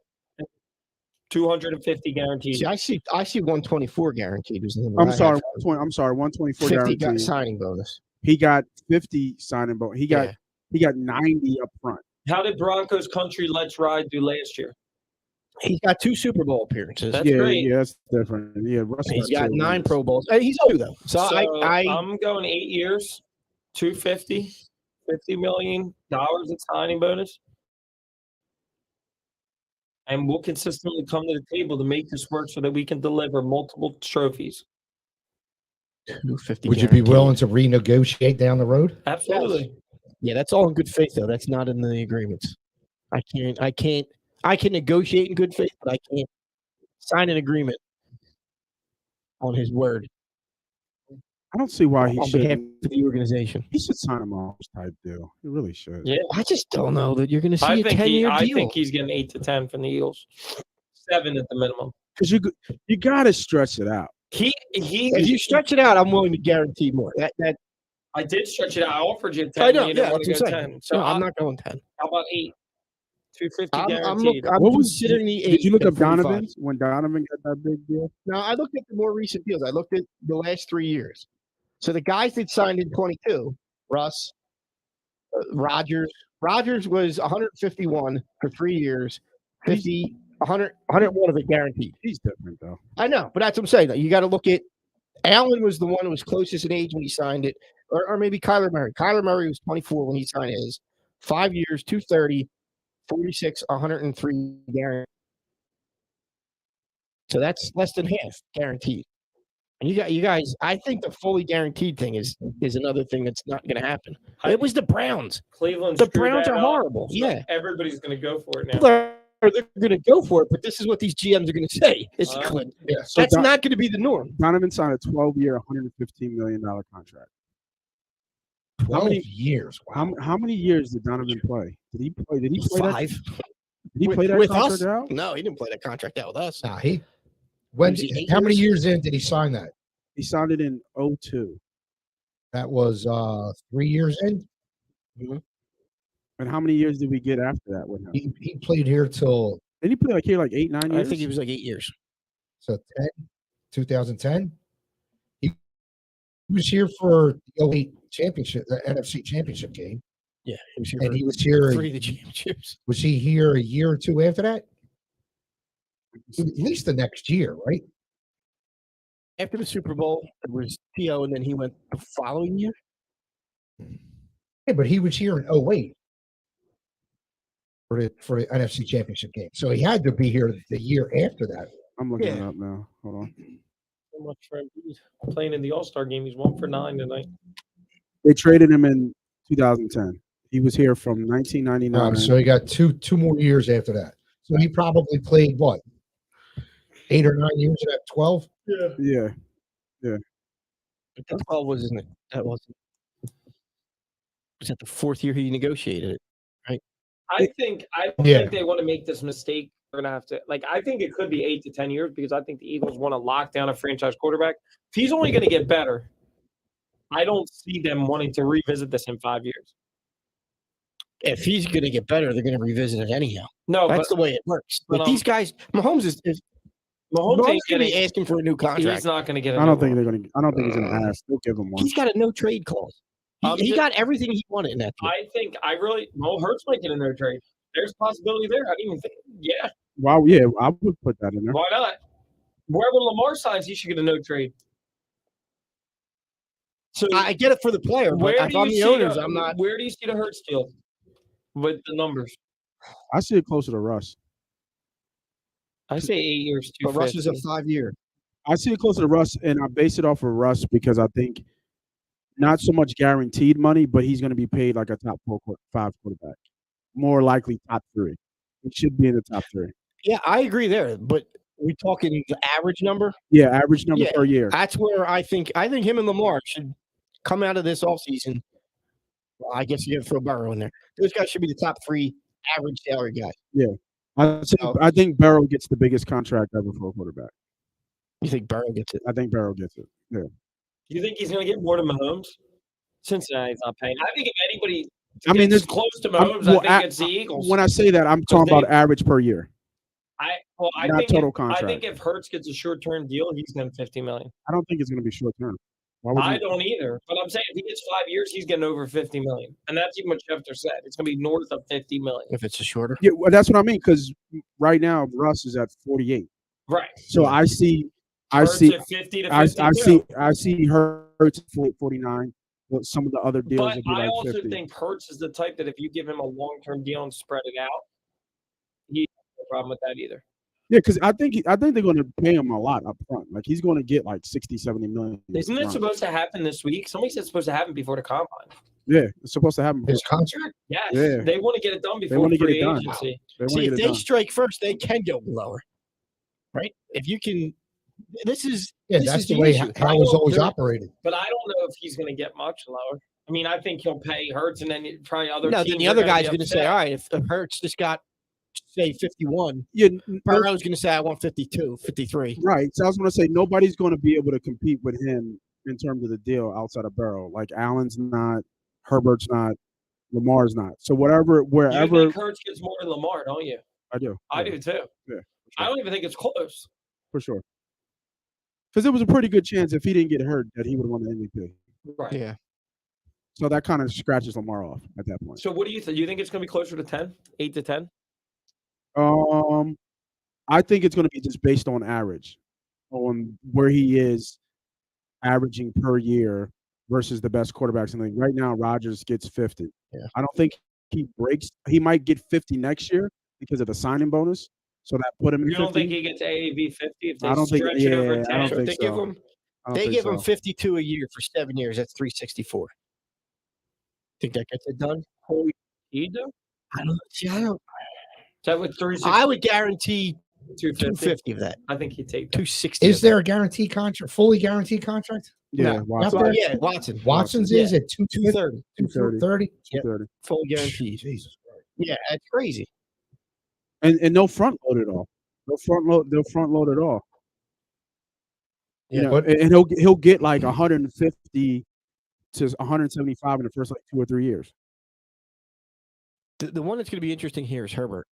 250 guaranteed. see, I see 124 guaranteed. Was the number I'm I had sorry, for him. 124 50 guaranteed. signing bonus. He got 50 signing bonus. He got 90 up front. How did Broncos Country Let's Ride do last year? He's got 2 Super Bowl appeapappearances. That's yeah, great. yeah, that's different. Yeah, Russ He's got 2 9 rings. Pro Bowls. He's two though. So, I'm going 8 years, 250, $50 million in signing bonus. And we'll consistently come to the table to make this work so that we can deliver multiple trophies. 250. Would you be guaranteed. willing to renegotiate down the road? Absolutely. Yeah, that's all in good faith though. That's not in the agreements. I can negotiate in good faith, but I can't sign an agreement on his word I don't see why he on behalf shouldn't. of the organization. He should sign him off type deal. He really should. Yeah. I just don't know that you're going to see I a think 10-year I deal. think he's getting 8 to 10 from the Eagles. 7 at the minimum. Because you got to stretch it out. If you stretch it out, I'm willing to guarantee more. That I did stretch it out. I offered you 10. I know. You didn't Yeah, want to that's go what I'm saying. 10. So I'm not going 10. How about 8? 250 I'm guaranteed. what was considering the 8. Did you look at up 45. Donovan's when Donovan got that big deal? No, I looked at the more recent deals. I looked at the last 3 years. So the guys that signed in 22, Russ, Rodgers. Rodgers was 151 for 3 years, 50, 100, 101 of it guaranteed. He's different though. I know, but that's what I'm saying. You got to look at Allen was the one who was closest in age when he signed it, or maybe Kyler Murray. Kyler Murray was 24 when he signed his. 5 years, 230, 46, 103 guaranteed. So that's less than half guaranteed. And you guys, I think the fully guaranteed thing is another thing that's not going to happen. It was the Browns. Cleveland. The screwed Browns that are up. horrible. So Yeah, everybody's going to go for it now. they're going to go for it, but this is what these GMs are going to say. Yeah. So That's not going to be the norm. Donovan signed a 12-year, $115 million contract. 12 years. Wow. How many years did Donovan play? Did he play? Did he play 5. that? Did he play that with contract us? out? No, he didn't play that contract out with us. Nah, how Was he 8 many years? years in did he sign that? He signed it in 02. That was 3 years in. And how many years did we get after that with him? He played here till Did he play like here like 8, 9 years? I think he was like 8 years. so 2010. He was here for the 08 championship, the NFC championship game. Yeah, he was here And for he was here. 3 of the championships. Was he here a year or two after that? At least the next year, right? After the Super Bowl, it was T.O., and then he went the following year. Yeah, but he was here in 08 for the NFC championship game. So he had to be here the year after that. I'm looking it Yeah. up now. Hold on. So much for him. He's playing in the All-Star game. He's 1 for 9 tonight. They traded him in 2010. He was here from 1999. So he got two more years after that. So he probably played what, 8 or 9 years at 12? Yeah. But that 12 wasn't it? That wasn't. Was that the 4th year he negotiated it? I don't Yeah. think they want to make this mistake. They're gonna have to I think it could be 8 to 10 years because I think the Eagles want to lock down a franchise quarterback. If he's only gonna get better, I don't see them wanting to revisit this in 5 years. If he's going to get better, they're going to revisit it anyhow. No, That's but the way it works. but, With these guys, Mahomes is Mahomes Mahomes ain't going to be getting. asking for a new He's contract. not gonna get. I don't think they're gonna. I don't think he's gonna ask. They'll give him one. He's got a no trade clause. He got everything he wanted in that deal. I think Hurts might get a no trade. There's a possibility there. I didn't even think. Yeah, Wow. Yeah, I would put that in there. why not? Wherever Lamar signs, he should get a no trade. So I get it for the player, but where if do I'm you the see owners, I'm not. Where do you see the Hurts deal with the numbers? I see it closer to Russ. I say 8 years. But Russ is a 250. 5-year. I see it closer to Russ, and I base it off of Russ because I think not so much guaranteed money, but he's going to be paid like a top 5 quarterback. More likely top 3. It should be in the top 3. Yeah, I agree there. But we're talking the average number. Yeah, average number Yeah. per year. That's where I think him and Lamar should come out of this offseason. Well, I guess you got to throw Burrow in there. Those guys should be the top 3 average salary guys. I think Burrow gets the biggest contract ever for a quarterback. You think Burrow gets it? I think Burrow gets it. Yeah. Do you think he's going to get more than Mahomes? Cincinnati's not paying. I think if anybody I mean, gets there's close to I'm- Mahomes, well, I think it's the Eagles. when I say that, I'm talking about average per year, I not think total I contract. think if Hurts gets a short-term deal, he's getting $50 million. I don't think it's going to be short term. Why would I you? don't either. But I'm saying if he gets 5 years, he's getting over $50 million. And that's even what Schefter said. It's going to be north of $50 million. If it's a shorter. Yeah, well, that's what I mean. Because right now Russ is at 48. Right. So I see Hurts at 50 to 52. I see Hurts at 49. But some of the other deals But would be I like also 50. think Hurts is the type that if you give him a long-term deal and spread it out, he has no problem with that either. Yeah, because I think they're going to pay him a lot up front. Like he's going to get like 60, 70 million. Isn't up it front. supposed to happen this week? Somebody said it's supposed to happen before the combine. Yeah, it's supposed to happen. His contract? Yes, Yeah. they want to get it done before wanna get free it done. agency. They want See, to if get it they done. strike first, they can go lower, right? If you can, this is That's is the way issue. how it's always They're- operated. But I don't know if he's going to get much lower. I mean, I think he'll pay Hurts, and then probably other No, teams. then the are other gonna guy's be going to say, upset. all right, if Hurts just got, say, 51, Yeah, Burrow's going to say, I want 52, 53. right. So I was going to say nobody's going to be able to compete with him in terms of the deal outside of Burrow. Like Allen's not, Herbert's not, Lamar's not. So whatever, You wherever think Hurts gets more than Lamar, don't you? I do, I yeah, do too. Yeah, I don't even think it's close. for sure. Because there was a pretty good chance if he didn't get hurt that he would have won the MVP. Right. Yeah. So that kind of scratches Lamar off at that point. So what do you think? You think it's going to be closer to 10, 8 to 10? I think it's going to be just based on average, on where he is averaging per year versus the best quarterbacks in the league. Right now, Rodgers gets 50. Yeah. I don't think he breaks. He might get 50 next year because of the signing bonus. So that put him in You 50. don't think he gets AAV 50 if they I don't think. stretch it over Yeah, 10? I don't think They so. give him I don't they think give so. him 52 a year for 7 years. That's 364. Think that gets it done? Holy, he do? I don't see. I don't. Is that with 360? I would guarantee 250. 250 of that. I think he'd take that. 260. Is of that. there a guaranteed contract, fully guaranteed contract? Yeah, No, Watson. Not Yeah, Watson. Watson's Yeah. is at 230. 230. 230. Yep. 30. Fully guaranteed. Jesus Christ. Yeah, that's crazy. And no front load at all. No front load. No front load at all. Yeah, You know, but- and he'll get like 150 to 175 in the first like 2 or 3 years. The one that's going to be interesting here is Herbert.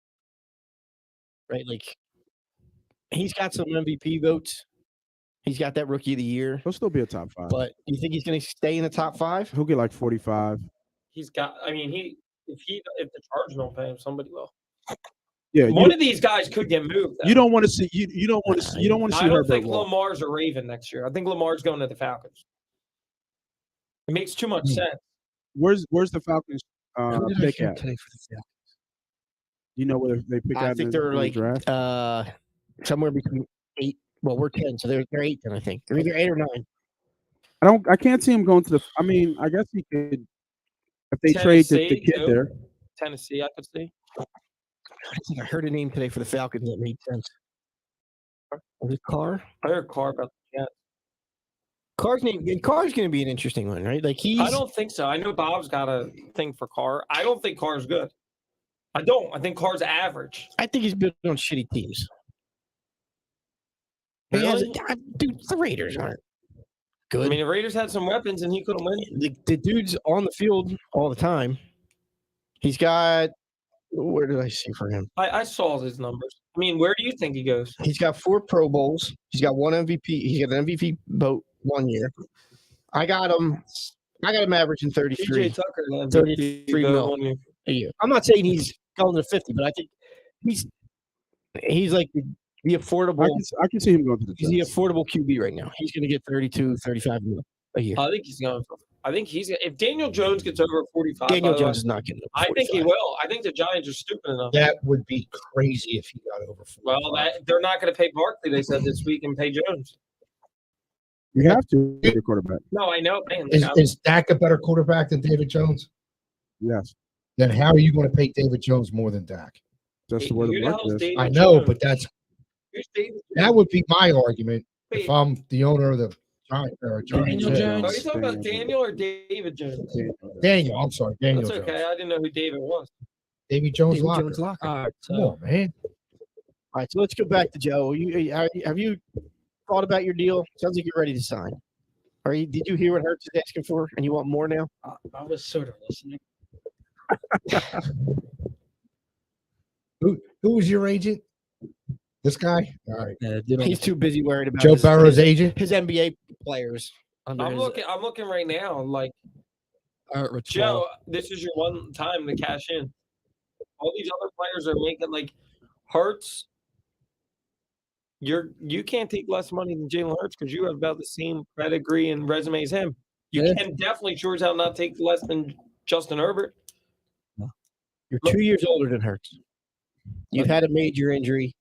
Right? Like, he's got some MVP votes. He's got that rookie of the year. He'll still be a top 5. But you think he's going to stay in the top 5? He'll get like 45. He's got. I mean, if the Chargers don't pay him, somebody will. Yeah, One of these guys could get moved. Though. you don't want to see you don't want to see I don't Herbert think walk. Lamar's a Raven next year. I think Lamar's going to the Falcons. It makes too much sense. Where's the Falcons Who did I pick hear at? today for the Falcons? You know where they pick I at think in they're the like draft? somewhere between 8. Well, we're 10, so they're 8 then, I think. They're either 8 or 9. I can't see him going to the. I mean, I guess he could if they trade the Tennessee, kid too. there. Tennessee, I could see. I think I heard a name today for the Falcons that made sense. Was it Carr? I heard Carr about the Jets. Carr's name. And Carr's going to be an interesting one, right? Like I don't think so. I know Bob's got a thing for Carr. I don't think Carr's good. I don't. I think Carr's average. I think he's built on shitty teams. He has, Really? dude, the Raiders aren't good. I mean, the Raiders had some weapons and he couldn't win. the dude's on the field all the time. He's got. Where did I see for him? I saw his numbers. I mean, where do you think he goes? He's got 4 Pro Bowls. He's got 1 MVP. He's got an MVP vote 1 year. I got him averaging 33 PJ Tucker, then 33 mil. a year. I'm not saying he's going to 50, but I think he's like the affordable. I can see him going to the He's the Jets. affordable QB right now. He's going to get 32, 35 mil a year. I think he's going. I think he's. If Daniel Jones gets over 45, Daniel by the way, Jones is not getting. I think he 45. will. I think the Giants are stupid enough. That would be crazy if he got over 45. Well, they're not going to pay Barkley. They said this week and pay Jones. You have to be a quarterback. No, I know, man. Is Dak a better quarterback than David Jones? Yes, Then how are you going to pay David Jones more than Dak? that's the way Who the the market hell's is. David I know, Jones? but that's Who's David that would be my argument Wait, if I'm the owner of the Giants. Daniel Jones. are you talking about Daniel or David Jones? Daniel, I'm sorry, Daniel That's Jones. okay. I didn't know who David was. David Jones David locker. Jones locker. All right, Come on, man. All right, so let's go back to Joe. Have you thought about your deal? Sounds like you're ready to sign. Did you hear what Hurts is asking for, and you want more now? I was sort of listening. Who was your agent? This guy? All right. He's too busy worried about Joe Burrow's agent? his NBA players. Under I'm his, looking right now. Like Rich Joe, this is your one time to cash in. All these other players are making like Hurts. You can't take less money than Jalen Hurts because you have about the same pedigree and resume as him. You Yeah. can definitely sure as hell not take less than Justin Herbert. You're 2 years older than Hurts. You've had a major injury.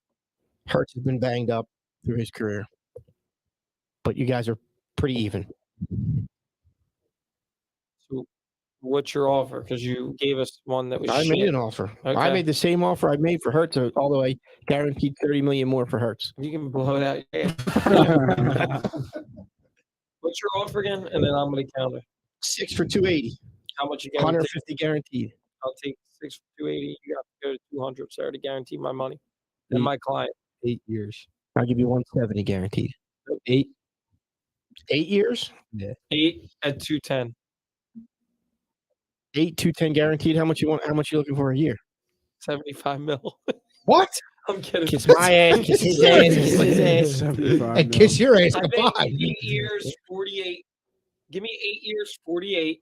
Hurts has been banged up through his career, but you guys are pretty even. So What's your offer? Because you gave us one that was I shit. made an offer. I Okay. made the same offer I made for Hurts, although I guaranteed $30 million more for Hurts. You can blow it out. Yeah. What's your offer again? And then I'm going to counter. 6 for 280. How much you guarantee? 150 guaranteed. I'll take 6 for 280. You got to go to 200, sir, to guarantee my money and my client. 8 years. I'll give you 170 guaranteed. 8. 8 years? 8 at 210. 8, 210 guaranteed. How much you want? How much you looking for a year? 75 mil. What? I'm kidding. Kiss my ass. Kiss his ass. Kiss his ass. 75 And mil. kiss your ass I think goodbye. 8 years, 48. Give me 8 years, 48,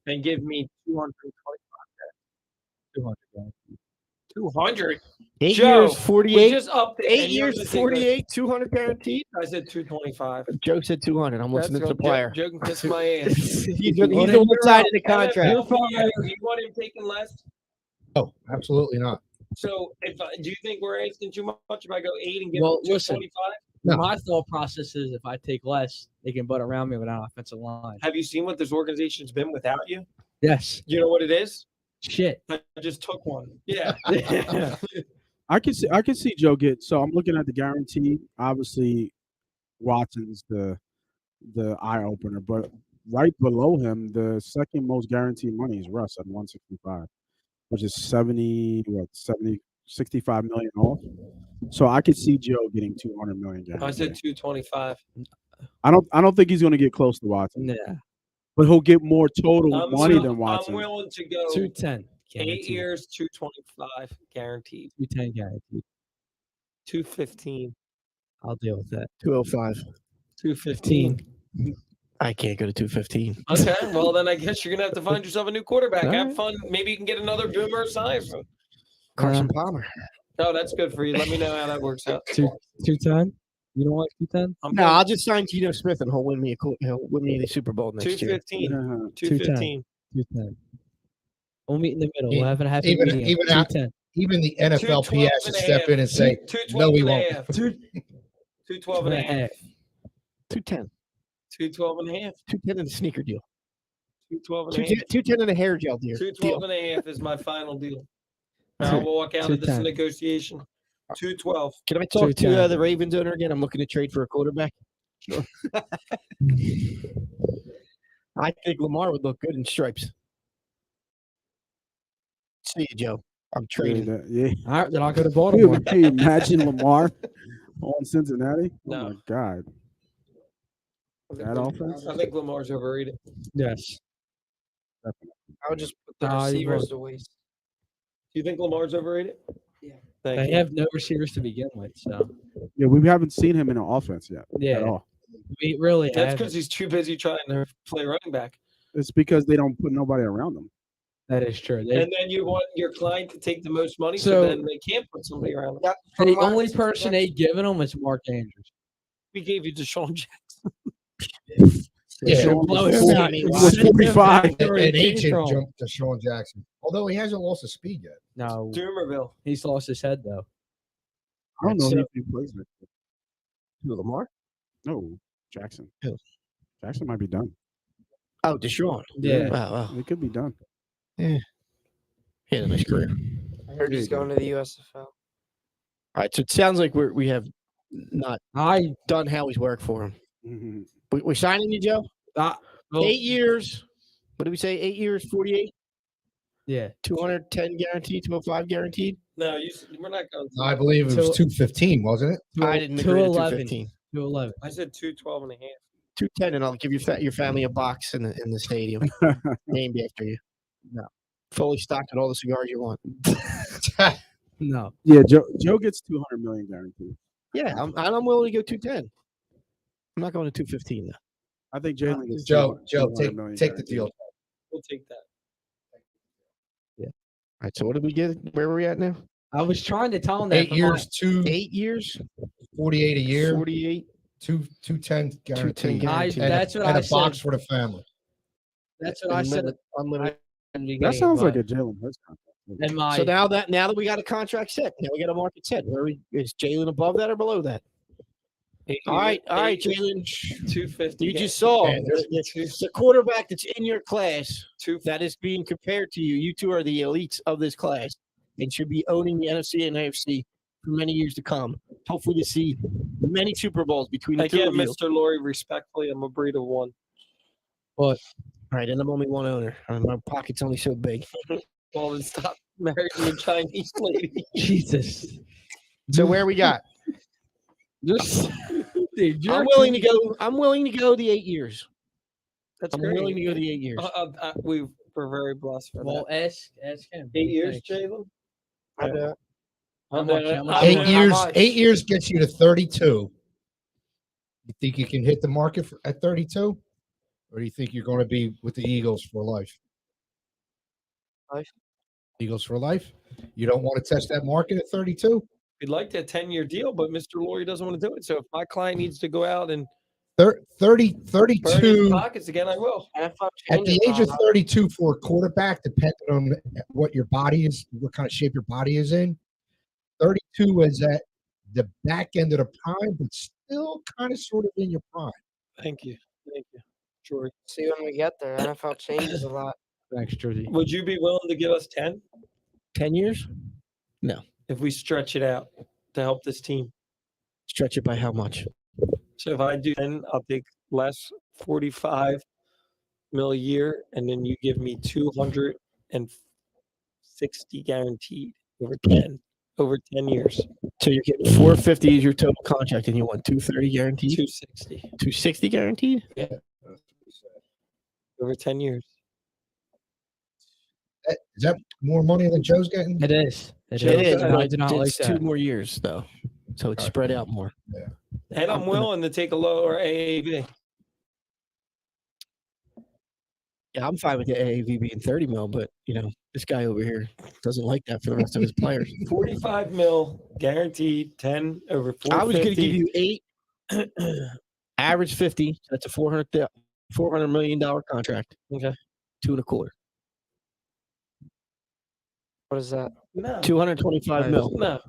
and give me 225. 200. 8 Joe, years, We 48. just upped it. 8 and you're years, gonna take this. 48, 200 guaranteed. I said 225. Joe said 200. I'm listening to the player. Joe can kiss my ass. He's the one side of the contract. You want him taking less? No, absolutely not. So, do you think we're asking too much if I go 8 and give Well, him listen. 225? No. My thought process is if I take less, they can butt around me with an offensive line. Have you seen what this organization's been without you? Yes. You know what it is? Shit. I just took one. Yeah. I can see Joe get. So I'm looking at the guarantee. Obviously, Watson's the eye opener, but right below him, the second most guaranteed money is Russ at 165, which is 65 million off. So I could see Joe getting 200 million I guaranteed. said 225. I don't think he's going to get close to Watson, Yeah. but he'll get more total money than I'm Watson. willing to go 210. 8 years, 225 guaranteed. 210 guaranteed. 215. I'll deal with that. 205. 215. I can't go to 215. Okay, well then I guess you're gonna have to find yourself a new quarterback. All Have right. fun. Maybe you can get another Boomer Esiason. Carson Palmer. Oh, that's good for you. Let me know how that works out. 210? You don't like 210? I'm No, I'll just sign Geno Smith and he'll win me the Super Bowl next year. 215. Uh, 215. 210. We'll meet in the middle. E- We'll have a happy even- medium. even out- 210. Even the NFLP 212 has to and a step half. in and say, 212 no, we and a won't. half. 212 and a half. 210. 212 and a half. 210 in the sneaker deal. 212 and a half. 210 in the hair gel deal. 212 and a half is my final deal. I'll walk out of this 210. negotiation. 212. Can I talk to 210. the Ravens owner again? I'm looking to trade for a quarterback. Sure. I think Lamar would look good in stripes. See you, Joe. I'm trading. Yeah. All right, then I'll go to Baltimore. Can you imagine Lamar on Cincinnati? No. Oh my God. That offense? I think Lamar's overrated. Yes. I would just put the Nah, you receivers won't. to waste. Do you think Lamar's overrated? Yeah. Thank They you. have no receivers to begin with, so Yeah, we haven't seen him in an offense yet at yeah, all. we really That's have. because he's too busy trying to play running back. It's because they don't put nobody around him. That is true. They, And then you want your client to take the most money, so, So- then they can't put somebody around him. the only person they've given them is Mark Andrews. We gave you Deshaun Jackson. Yeah, Should blow him Four- out. He was 45. an ancient jump to Sean Jackson. Although he hasn't lost his speed yet. No, Doomerville. he's lost his head though. I don't know So- if he plays next year. Who, Lamar? No, Jackson. Who? Jackson might be done. Oh, Deshaun. Yeah. Wow. It could be done. He had a nice career. I heard he's going to the USFL. All right, so it sounds like we have not I done Howie's work for him. Mhm. We signing you, Joe? well, 8 years. What did we say? 8 years, 48, yeah. 210 guaranteed, 205 guaranteed. No, we're not going. I believe it was 215, wasn't it? I didn't agree to 211. 215. 211. I said 212 and a half. 210, and I'll give your family a box in the stadium named after you. No, fully stocked with all the cigars you want. No. Yeah, Joe gets 200 million guaranteed. Yeah, I'm willing to go 210. I'm not going to 215 though. I think Jalen gets Joe, 200 million take the guaranteed. deal. We'll take that. All right, so what did we get? Where are we at now? I was trying to tell him that 8 years, 8 years, 48 a year, 48. 210 guaranteed. guaranteed. And, That's what and I a box said. for the family. That's what I said. Unlimited. That sounds like a Jalen Hurts contract. And my So now that we got a contract set, now we got a market set. Is Jalen above that or below that? All right, Jalen. 250. You just saw Yeah, the quarterback that's in your class that is being compared to you. You two are the elites of this class and should be owning the NFC and AFC for many years to come. Hopefully to see many Super Bowls between the two Again, of you. Mr. Laurie, respectfully, I'm a breed of one. All right, and I'm only one owner. My pocket's only so big. Well, then stop marrying a Chinese lady. Jesus. So where we got? Just dude, I'm willing to go. I'm willing to go the 8 years. That's I'm great. willing to go the 8 years. We're very blessed for Well, that. ask him. 8 years, Thanks. Jalen? I do. How much? How much? Eight Eight How years. much? 8 years gets you to 32. You think you can hit the market at 32, or do you think you're going to be with the Eagles for life? Life. Eagles for life. You don't want to test that market at 32. We'd like that 10-year deal, but Mr. Laurie doesn't want to do it. So if my client needs to go out and 30, burn his 32 pockets again, I will. NFL at the changes age of now. 32 for a quarterback, depending on what your body is, what kind of shape your body is in. 32 is at the back end of the prime, but still kind of sort of in your prime. Thank you. Thank you. Sure. See when we get there. NFL changes a lot. Thanks, Jersey. Would you be willing to give us 10 10 years? if we stretch it out to help this team? Stretch it by how much? So if I do 10, I'll take less 45 mil a year, and then you give me 260 guaranteed over 10 years. So you're getting 450 is your total contract, and you want 230 guaranteed, 260 260 guaranteed. over 10 years. Is that more money than Joe's getting? It is. It is. I but do not like it's 2 that. more years though, so it's spread out more. And I'm willing to take a lower AAV. Yeah, I'm fine with the AAV being 30 mil, but this guy over here doesn't like that for the rest of his players. 45 mil guaranteed, 10 over 450. I was going to give you 8, average 50. So that's a $400 million contract. Okay. 2.25. What is that? No. 225 mil. No.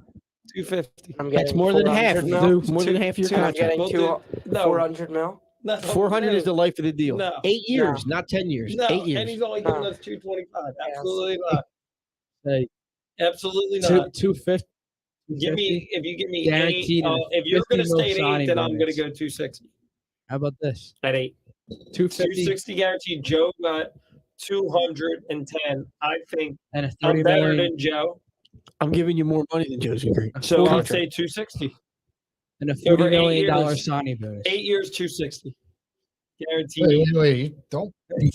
250. I'm getting That's more than half. 400 mil. More than half of your I'm contract. getting We'll do- no. 400 mil. No. 400 is the life of the deal. No. 8 years, not 10 years. No, 8 years. and he's only giving No. us 225. Absolutely not. Hey, Absolutely not. 250. Give me if you give me Guaranteed 8. If you're going to 50 mil stay at 8, signing then I'm going to bonus. go 260 How about this? at 8. 250 260 guaranteed. Joe got 210. I think and a I'm 30 better million than Joe, I'm giving you more money than Joe's agreeing. so I'll Contract. say 260. and a over $40 8 million years. signing bonus. 8 years, 260 guaranteed. Wait. Don't be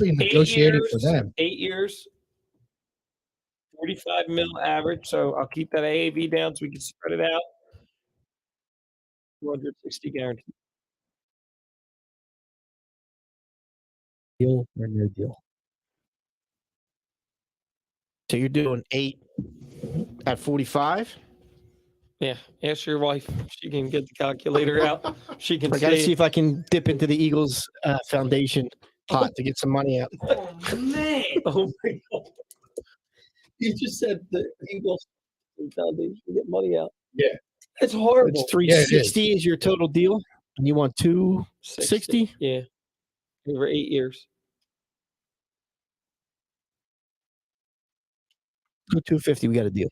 8 negotiating for years, them. 8 years, 45 mil average. So I'll keep that AAV down so we can spread it out. 260 guaranteed. Deal or no deal? So you're doing 8 at 45? Yeah, ask your wife. She can get the calculator out. She can I got to see. see if I can dip into the Eagles foundation pot to get some money out. Oh man! Oh my god! You just said the Eagles Foundation get money out. Yeah. It's horrible. It's 360 is your total deal, and you want 260? Yeah, over 8 years. Go 250. We got a deal.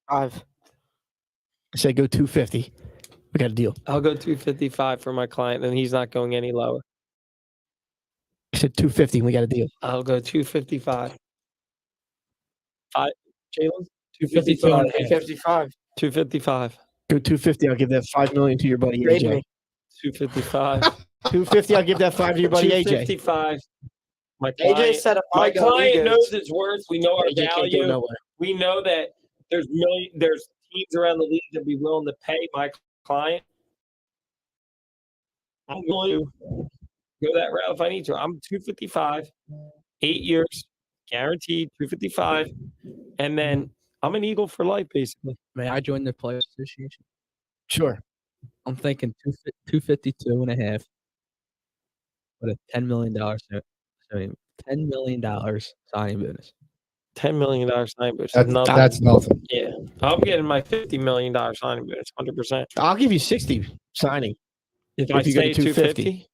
5. I said go 250. We got a deal. I'll go 255 for my client, and he's not going any lower. I said 250. We got a deal. I'll go 255. Jalen? 252 and a half. 55. 255. Go 250. I'll give that $5 million to your buddy Trade AJ. me. 255. 250. I'll give that 5 to your buddy AJ. 255. My AJ client, said if my I go client Eagles, knows its worth. We know our AJ can't go value. nowhere. We know that there's teams around the league that be willing to pay my client. I'm going to go that route if I need to. I'm 255, 8 years, guaranteed 255, and then I'm an Eagle for life, basically. May I join the Players Association? Sure. I'm thinking 252 and a half with a $10 million $10 million signing bonus. $10 million signing bonus. That's nothing. Yeah, I'm getting my $50 million signing bonus, 100%. I'll give you 60 signing. If I you go to stay 250,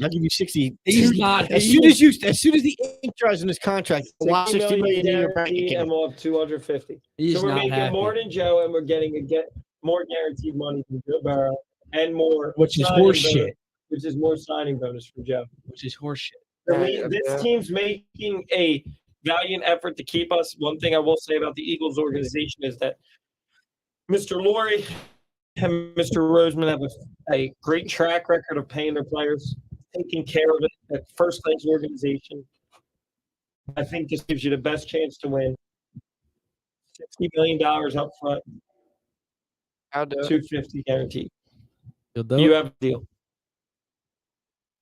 I'll give you 60. He's not. As soon as the ink dries in this contract, allow 60 million in your bank guaranteed, and account. we'll have 250. He's So we're not making happy. more than Joe, and we're getting more guaranteed money from Joe Burrow, and more, Which is signing horse bonus, shit. which is more signing bonus from Joe. Which is horseshit. This team's making a valiant effort to keep us. One thing I will say about the Eagles organization is that Mr. Lurie and Mr. Roseman have a great track record of paying their players, taking care of it at first-class organization. I think this gives you the best chance to win. $60 million up front, I'll do it. $250 guaranteed. You'll do You it? have a deal.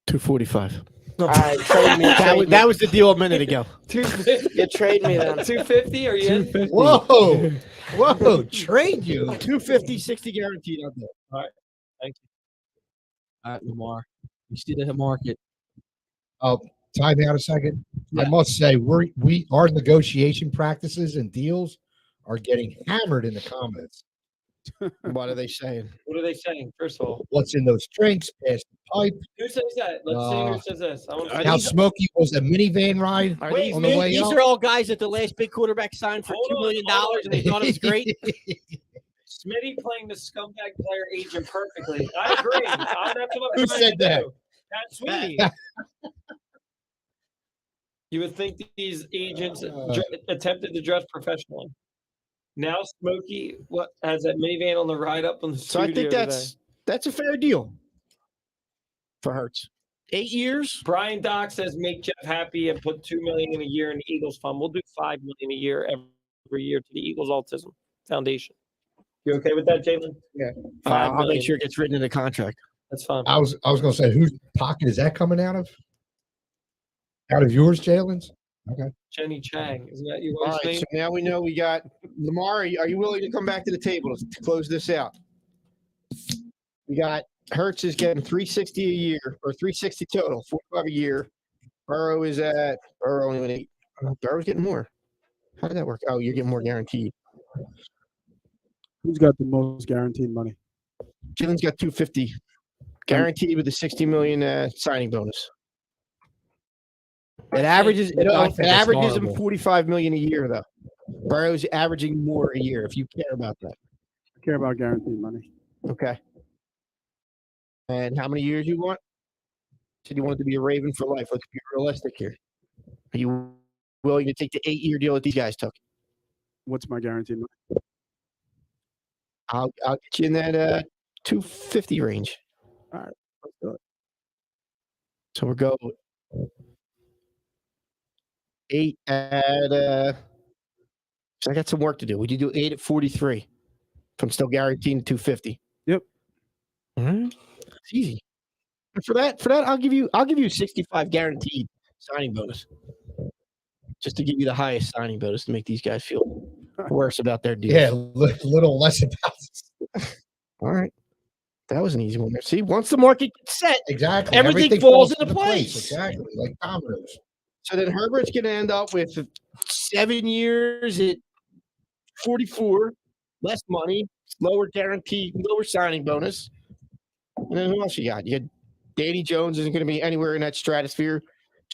245. All right, trade me. That was the deal a minute ago. 250. You trade me then. 250? Are you in? 250. Whoa, trade you. 250, 60 guaranteed out there. Thank you. All right, Lamar. You see the market. Time out a second. I Yeah. must say, our negotiation practices and deals are getting hammered in the comments. What are they saying? What are they saying? First of all, What's in those drinks? Pass the pipe. who says that? Let's see who says this. I want to see. How smoky was the minivan ride Are Wait, these, on the way these up? are all guys that the last big quarterback signed for Hold $2 on, million hold on. and they thought it was great. Smitty playing the scumbag player agent perfectly. I agree. That's what I'm Who trying said to that? do. That's Smitty. You would think these agents attempted to dress professionally. Now Smokey has that minivan on the ride up on the So I studio think today. that's a fair deal for Hurts. 8 years. Brian Dock says make Jeff happy and put $2 million a year in the Eagles fund. We'll do $5 million a year every year to the Eagles Autism Foundation. You okay with that, Jalen? Yeah. I'll $5 make sure it gets written in the contract. That's fine. I was going to say, whose pocket is that coming out of? Out of yours, Jalen's? Okay. Jenny Chang, isn't that your All wife's right, name? so now we know we got Lamar. Are you willing to come back to the table to close this out? We got Hurts is getting 360 a year or 360 total, 45 a year. Burrow only went 8. Burrow's getting more. How did that work? Oh, you're getting more guaranteed. Who's got the most guaranteed money? Jalen's got 250 guaranteed with the 60 million signing bonus. It averages I think that's him horrible. 45 million a year though. Burrow's averaging more a year if you care about that. I care about guaranteed money. Okay. And how many years you want? Said you want to be a Raven for life. Let's be realistic here. Are you willing to take the 8-year deal that these guys took? What's my guaranteed money? I'll get you in that 250 range. All right, let's do it. So we're going 8 at so I got some work to do. Would you do 8 at 43? If I'm still guaranteeing 250. Yep. All right. It's easy. And for that, I'll give you 65 guaranteed signing bonus. Just to give you the highest signing bonus to make these guys feel worse about their deal. Yeah, little less about this. All right. That was an easy one there. See, once the market gets set, Exactly. Everything falls into place. Exactly. Like dominoes. so then Herbert's going to end up with 7 years at 44, less money, lower guarantee, lower signing bonus. And then who else you got? You got Danny Jones isn't going to be anywhere in that stratosphere.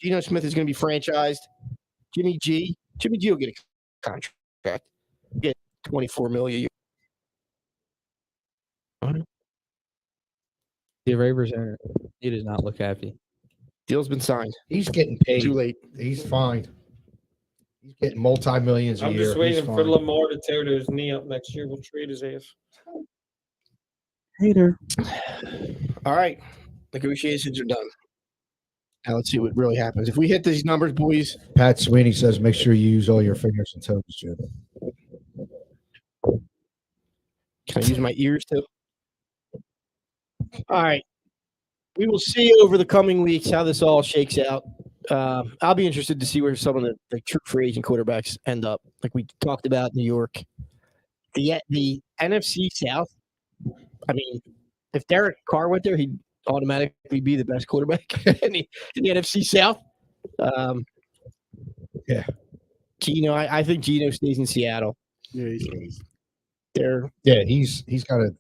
Geno Smith is going to be franchised. Jimmy G will get a contract. Get $24 million a year. The Ravers he does not look happy. Deal's been signed. He's getting paid. Too late. He's fine. He's getting multi-millions a I'm year. just He's waiting for fine. Lamar to tear his knee up next year. We'll trade his ass. Hater. All right. Negotiations are done. Now let's see what really happens. If we hit these numbers, boys, Pat Sweeney says, make sure you use all your fingers and toes, Jim. can I use my ears too? All right. We will see over the coming weeks how this all shakes out. I'll be interested to see where some of the true free agent quarterbacks end up. Like we talked about New York. The NFC South, I mean, if Derek Carr went there, he'd automatically be the best quarterback in the NFC South. Gino, I think Gino stays in Seattle. Yeah, he stays. Yeah, he's got a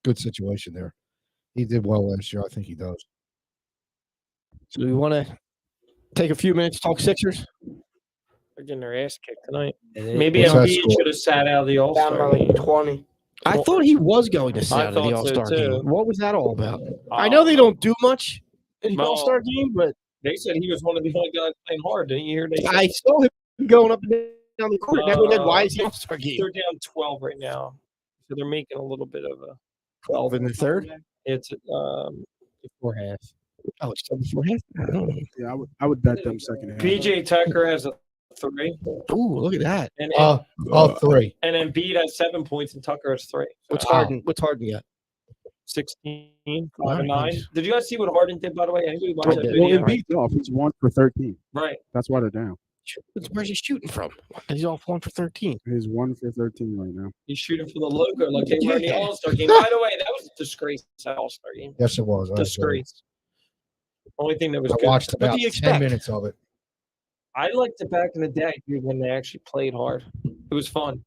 good situation there. He did well last year. I think he does. So we want to take a few minutes to talk Sixers. They're getting their ass kicked tonight. And Maybe What's that Embiid score? should have sat out of the All Down by Star like game. 20. I thought he was going to sit I out of the thought All so, Star too. game. What was that all about? I know they don't do much in the Well, All Star game, but They said he was one of the only guys playing hard. Didn't you hear? They said I saw him going up and down the court. And everyone said, "Why is he All Star game?" they're down 12 right now, so they're making a little bit of a 12 in the third. It's before half. Oh, it's still before half. I don't know. Yeah, I would bet them second half. PJ Tucker has a 3, Ooh, look at that. and 3. and Embiid has 7 points, and Tucker has 3. What's So, Harden? What's Harden got? 16, 5 Nice. and 9. Did you guys see what Harden did, by the way? Anybody watch that Well, video? Embiid's off. He's 1 for 13. Right. That's why they're down. Where's he shooting from? He's off 1 for 13. He's 1 for 13 right now. He's shooting for the logo like they were in the Yeah. All Star game. By the way, that was a disgrace. That All Star game. Yes, it was. I agree. Disgrace. Only thing that was I good. watched What do about you 10 expect? minutes of it. I liked it back in the day, dude, when they actually played hard. It was fun.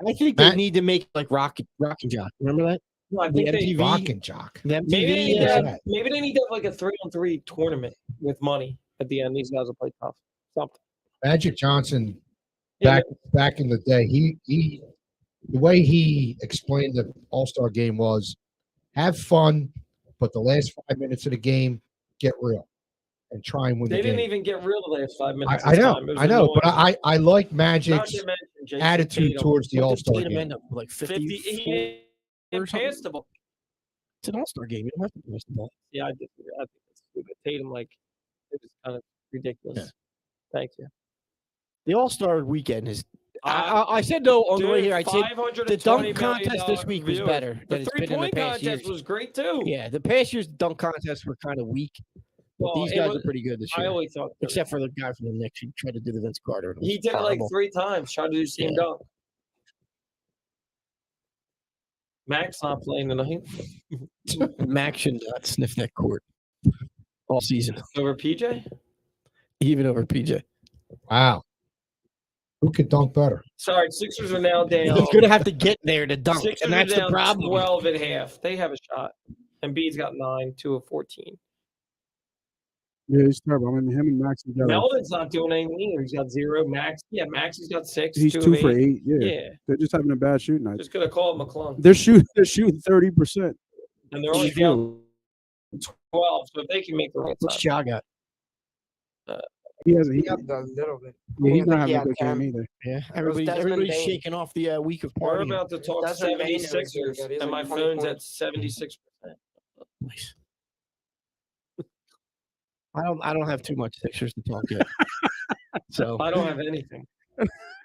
I think they Matt? need to make like Rock and Jock. Remember that? No, I The think they, MTV. Rock and Jock. The MTV. maybe, they need to What's have, that? maybe they need to have like a 3-on-3 tournament with money at the end. These guys will play tough. Something. Magic Johnson, Yeah, back in the day, he the way he explained the All-Star game was have fun, but the last 5 minutes of the game, get real and try and win they the didn't game. even get real the last 5 minutes. I this know, time. It was I know, but annoying. I like Not Magic's to mention Jason attitude Tatum. towards the What did All-Star Tatum game. end up with, like 50. 54 He or something? passed the ball. It's an All-Star game. You don't have to pass the ball. Yeah, I think it's stupid. Tatum, like, it was kind of ridiculous. Yeah. Thank you. The All-Star weekend is. I said no on the way here. I said the dunk contest this week was better The than it's been in the 3-point past contest years. was great too. Yeah, the past year's dunk contests were kind of weak. But Well, these it guys was- are pretty good this I year. always thought that. Except for the guy from the Knicks. He tried to do the Vince Carter. and it He was did it like horrible. 3 times, tried to do the same Yeah. dunk. Max not playing tonight Max should not sniff that court all season, over PJ. even over PJ. Wow. Who could dunk better? Sorry, Sixers are now down. He's gonna have to get there to dunk, Sixers and are that's the down problem. 12 at half. They have a shot. Embiid's got 9, 2 of 14. Yeah, he's terrible. I mean, him and Max together. Melvin's not doing anything either. He's got 0. Max, yeah, Max has got 6. He's 2 2 of for 8. 8. Yeah. Yeah, They're just having a bad shooting night. just gonna call it McClung. They're shooting 30%. And they're only down 12. So if they can make the right What's time. Ja got? He has He had a little bit. yeah, he's I not think he having a had good 10. game either. Yeah, Desmond everybody's Bane. shaking off the week of We're partying. about to talk Desmond Bane was very 76ers, good. He has and my like 20 phone's at points. 76%. Nice. I don't have too much Sixers to talk yet. So I don't have anything.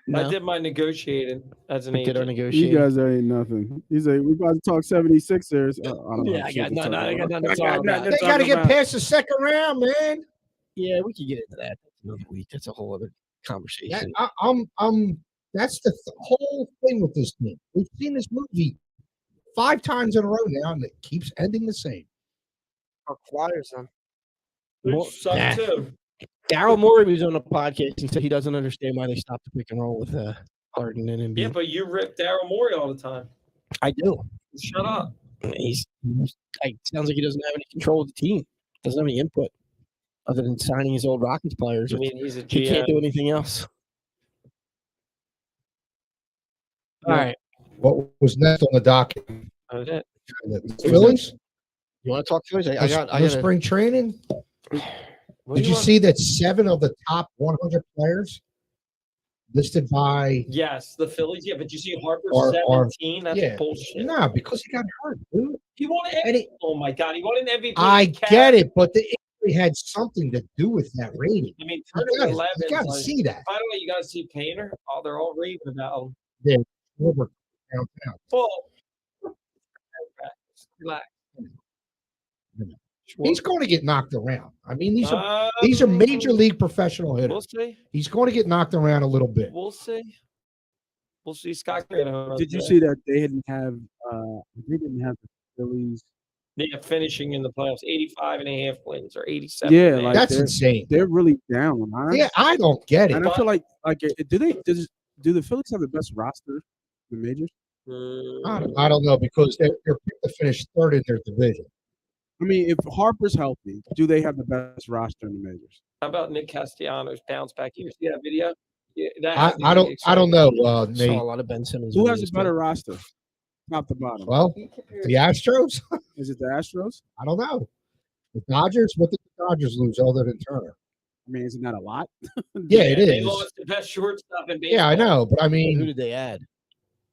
no, I did my negotiating as an we did our agent. You negotiating. guys ain't nothing. He's like, we're about to talk 76ers. I don't know Yeah, I shit got to nothing. talk I got about. nothing to talk about. They got to get past the second round, man. Yeah, we could get into that. That's another week. That's a whole other conversation. That's the whole thing with this team. We've seen this movie 5 times in a row now, and it keeps ending the same. Or Flyers then. Which sucked Nah. too. Daryl Morey was on a podcast and said he doesn't understand why they stopped the pick and roll with Harden and Embiid. Yeah, but you rip Daryl Morey all the time. I do. Shut up. He's sounds like he doesn't have any control of the team. Doesn't have any input other than signing his old Rockets players. I mean, he's a He GM. can't do anything else. All right. What was next on the docket? That was it. The Phillies? You want to talk Phillies? I The got spring training? What Did do you want? see that 7 of the top 100 players listed by Yes, the Phillies. Yeah, but you see Harper Or- 17. That's yeah. bullshit. No, because he got hurt, dude. He won an And MVP. Oh my god, he won an MVP. I Cat. get it, but the injury had something to do with that rating. I mean, You Tournament gotta, 11. you gotta Like, see that. by the way, you guys see Painter? Oh, they're all raving about him. Over downtown. Well, relax. He's going to get knocked around. I mean, these are major league professional We'll hitters. see. He's going to get knocked around a little bit. We'll see. We'll see. Scott. Did you see that they didn't have the Phillies Yeah, finishing in the playoffs, 85.5 wins or 87. Yeah, and a half. like That's they're insane. they're really down. Yeah, I don't get it. And I feel like do the Phillies have the best roster in the majors? I don't know because they're picked to finish third in their division. I mean, if Harper's healthy, do they have the best roster in the majors? How about Nick Castellanos bounce back? You see that video? Yeah, that I, had to I be don't exciting. know, Saw a Nate. lot of Ben Simmons. Who has videos, a better man. roster, top to bottom? Well, the Astros. Is it the Astros? I don't know. The Dodgers. What did the Dodgers lose other than Turner? I mean, isn't that a lot? Yeah, it They is. lost the best shortstop in baseball. Yeah, I know, but I Who mean, did they add?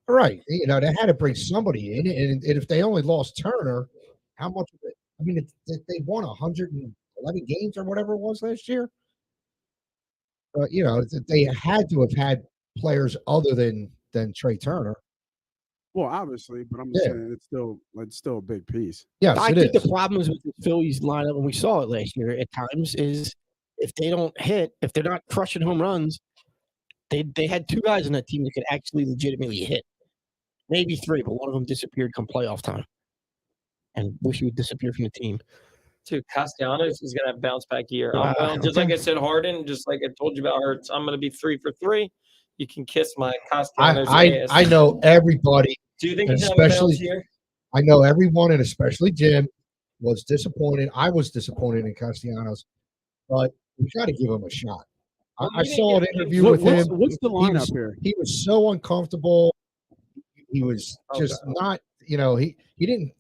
right? You know, they had to bring somebody in, and if they only lost Turner, how much? Of it? I mean, they won 111 games or whatever it was last year. But you know, they had to have had players other than Trey Turner. Well, obviously, but I'm just Yeah. saying it's still a big piece. Yes, I it think is. the problems with the Phillies lineup when we saw it last year at times is if they don't hit, if they're not crushing home runs, they had two guys on that team that could actually legitimately hit. Maybe three, but one of them disappeared come playoff time. And wish he would disappear from the team. Dude, Castellanos is going to bounce back year. Ah, Just like okay. I said, Harden, just like I told you about Hurts, I'm going to be 3 for 3. You can kiss my Castellanos ass. I know everybody. Do you think and he's going to especially- bounce here? I know everyone, and especially Jim, was disappointed. I was disappointed in Castellanos, but we got to give him a shot. Well, I you didn't saw an get him. interview with him. What's the He was- lineup here? He was so uncomfortable. He was just not. You know, he didn't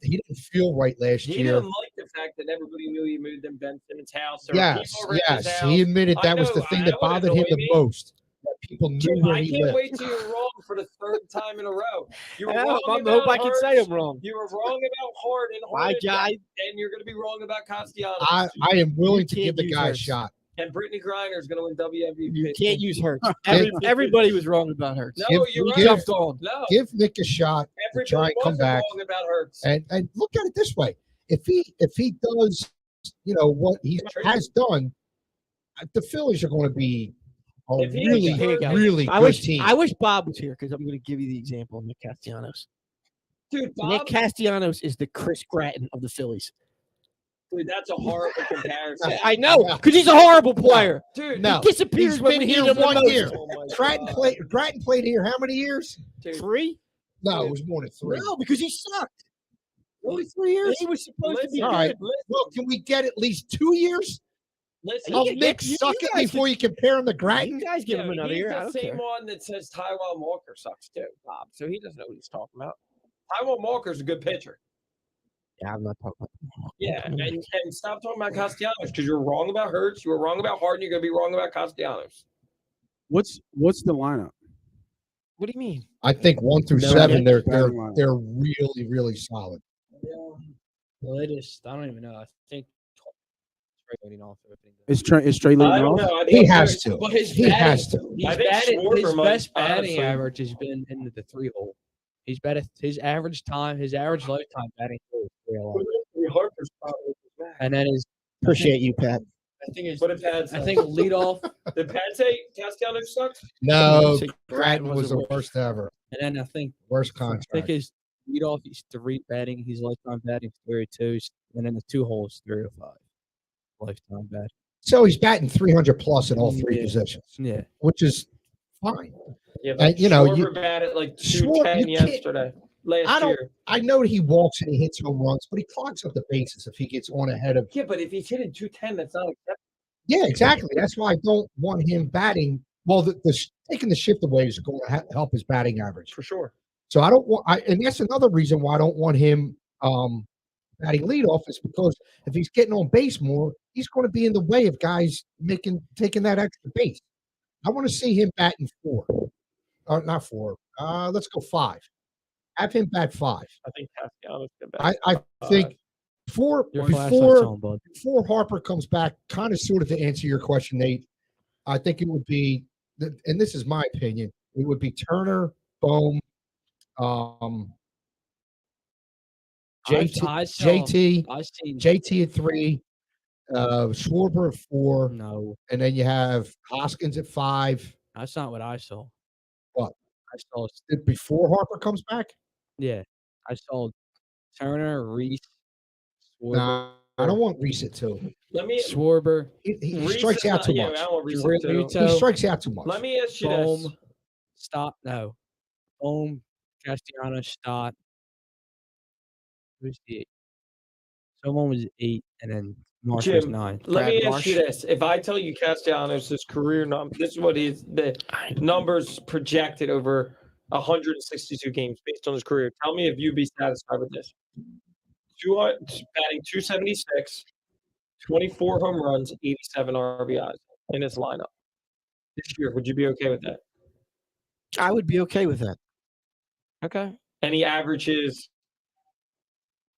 feel right last He year. didn't like the fact that everybody knew he moved in Ben Simmons' house. There were Yes, people around his yes. house. He admitted I that was the know, thing that that would bothered him annoy the me. most. That people knew Jim, where I he can't lived. wait till you're wrong for the third time in a row. You were I wrong hope about I can say Hurts. I'm wrong. You were wrong about Harden, My guy. and you're going to be wrong about Castellanos. I am willing to can't give the use guy a Hurts. shot. And Brittany Griner is going to win WMVP. You can't use Hurts. Everybody was wrong about Hurts. No, Give- you're We right. jumped on. No, Give Nick a shot to everybody try and come wasn't back. wrong about Hurts. And look at it this way: if he does, you know what he has done, the Phillies are going to be a If he really, has Hurts- really I good wish team. I wish Bob was here because I'm going to give you the example of Nick Castellanos. Dude, Nick Bob, Castellanos is the Chris Gratton of the Phillies. dude, that's a horrible comparison. I know because he's a horrible player. Dude, No. He disappears He's when been we here need him the 1 most. year. Oh my Gratton God. played here how many years? Dude, 3? No, it was more than 3. No, because he sucked. Only 3 years. He was supposed to be All good. right. Well, can we get at least 2 years Listen, of Yeah, Nick you sucking guys before you compare him to Gratton? You guys give him another he's year. the I don't same care. one that says Taiwan Walker sucks too, Bob. So he doesn't know what he's talking about. Taiwan Walker's a good pitcher. Yeah, I'm not talking about Yeah, and stop talking about Castellanos because you're wrong about Hurts. You were wrong about Harden. You're going to be wrong about Castellanos. What's the lineup? What do you mean? I think 1 through No, 7, Nick. they're really, really solid. Well, it is. I don't even know. I think leading off everything. Is Trey leading I don't off? know. I He think has to. But his He batting, has to. He's I think batted, Schwarber his might, best batting honestly. average has been in the 3 hole. He's batted his average lifetime batting is 311. Harper's probably back. And then his Appreciate you, Pat. I think his What did Pat say? I think leadoff, Did Pat say Castellanos sucks? No, Say Gratton was the worst ever. and then I think Worst I think contract. his leadoff he's 3 batting. His lifetime batting is 302, and then the 2 holes 305. Lifetime batting. So he's batting 300 plus in all 3 Yeah. positions, Yeah. which is fine. Yeah, And, you know, Schwarber batted like Schwarber, 210 you can't- yesterday. I Last don't- year. I know he walks and he hits home runs, but he clogs up the bases if he gets on ahead of. Yeah, but if he's hitting 210, that's not acceptable. Yeah, exactly. That's why I don't want him batting. Well, taking the shift away is going to help his batting average. For sure. So I don't want. And that's another reason why I don't want him batting leadoff is because if he's getting on base more, he's going to be in the way of guys taking that extra base. I want to see him batting 4, or not 4. Let's go 5. Have him bat 5. I think Castellanos could bat. I think before Your flashlight's on, bud. before Harper comes back, kind of sort of to answer your question, Nate, I think it would be, and this is my opinion, it would be Turner, Bohm, JT I've seen JT at 3, Schwarber at 4, no. and then you have Hoskins at 5. That's not what I saw. What? I saw Before Harper comes back? yeah. I saw Turner, Reese, Nah, I don't want Reese too. Let me. Schwarber, He Reese strikes is out not- too yeah, much. I don't want Reese Muto. too. He strikes out too much. Let me ask you this. Bohm, Castellanos, Stott. Who's the 8? Someone was 8, and then Marsh was Jim, 9. let me Brad ask you Marsh. this: if I tell you Castellanos' career number, this is what the numbers projected over 162 games based on his career. Tell me if you'd be satisfied with this. 200, batting 276, 24 home runs, 87 RBIs in his lineup this year. Would you be okay with that? I would be okay with that. Okay. And he averages.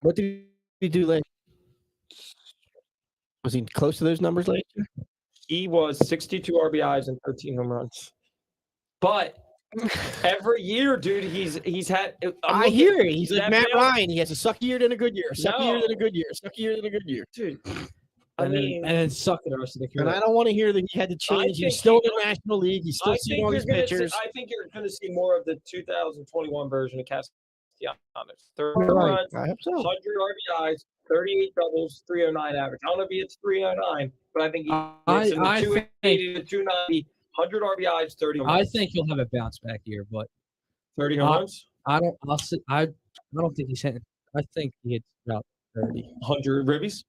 What did he do last? Was he close to those numbers last year? He was 62 RBIs and 13 home runs. But every year, dude, he's had. I hear it. He's like that Matt bill- Ryan. He has a sucky year, then a good year. Sucky year, No. then a good year. Sucky year, then a good year. dude. And then suck the rest of the career. And I don't want to hear that he had to change. think He's still in he- the National League. He's still I seeing think all you're these gonna pitchers. I think you're going to see more of the 2021 version of Castellanos. 30 You're right. runs, I hope so. 100 RBIs, 38 doubles, 309 average. I don't know if he hits 309, but I think he hits in the I 280 to 290, 100 RBIs, 30 home I runs. think he'll have a bounce back year, but 30 home runs, I don't. I don't think he's hitting. I think he hits about 30, 100 ribbies.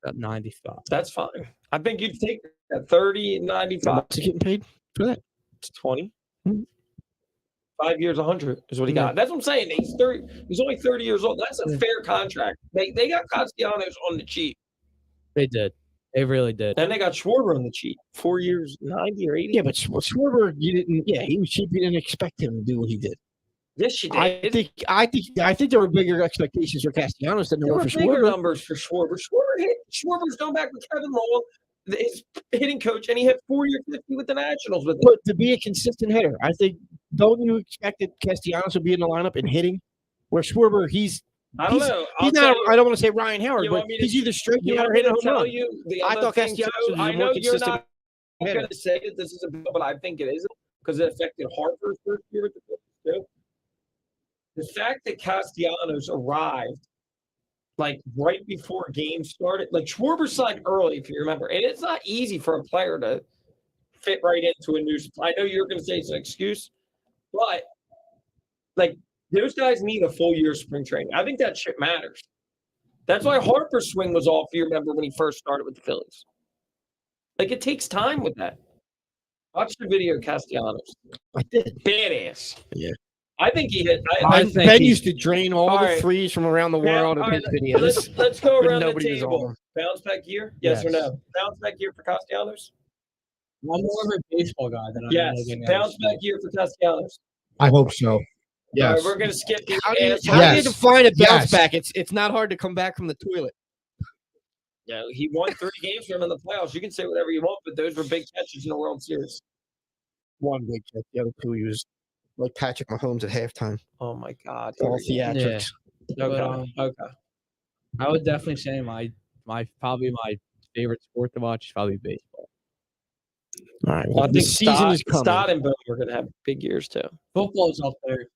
about 95. That's fine. I think you'd take that 30, 95. What's he getting paid for that? It's 20. Hmm. 5 years, 100 is what he Yeah. got. That's what I'm saying. He's 30. He's only 30 years old. That's a fair contract. They got Castellanos on the cheap. They did. They really did. Then they got Schwarber on the cheap. 4 years, 90 or 80. Yeah, but Schwarber, you didn't. Yeah, he was cheap. You didn't expect him to do what he did. Yes, you did. I think there were bigger expectations for Castellanos than there There were were for bigger Schwarber. numbers for Schwarber. Schwarber's going back with Kevin Long, his hitting coach, and he hit 40 or 50 with the Nationals with him. But to be a consistent hitter, I think. Don't you expect that Castellanos would be in the lineup and hitting? Where Schwarber, I don't know. He's not. I don't want to say Ryan Howard, You but want me to- he's either straight You or want me hitting to a home tell run. you the I other thought thing, Castellanos too? was a I more know you're consistent not hitter. going to say that this is a bill, but I think it isn't because it affected Harper's first year with the Phillies too. The fact that Castellanos arrived like right before games started, like Schwarber signed early, if you remember, and it's not easy for a player to fit right into a new. I know you're going to say it's an excuse, but like those guys need a full year of spring training. I think that shit matters. That's why Harper's swing was off. You remember when he first started with the Phillies? Like it takes time with that. Watch the video, Castellanos. I did. Badass. Yeah. I think he hit. I Ben, think Ben he- used to drain all All the right. threes from around the world All of right, his videos. let's go But around the nobody was on table. them. Bounce back year? Yes, or Yes. no? Bounce back year for Castellanos? I'm more of a baseball guy than I am Yes. anything Bounce else. back year for Castellanos. I hope so. All Yes. right, we're gonna skip the How do you answer. Yes. define a bounce Yes. back? It's not hard to come back from the toilet. Yeah, he won 30 games for him in the playoffs. You can say whatever you want, but those were big catches in the World Series. One big check, the other two he was like Patrick Mahomes at halftime. Oh my God. All Here we go. theatrics. Okay. Okay. I would definitely say my probably my favorite sport to watch is probably baseball. All right. Well, I the think season is coming. Stott and Boone are gonna have big years too. Football's up there.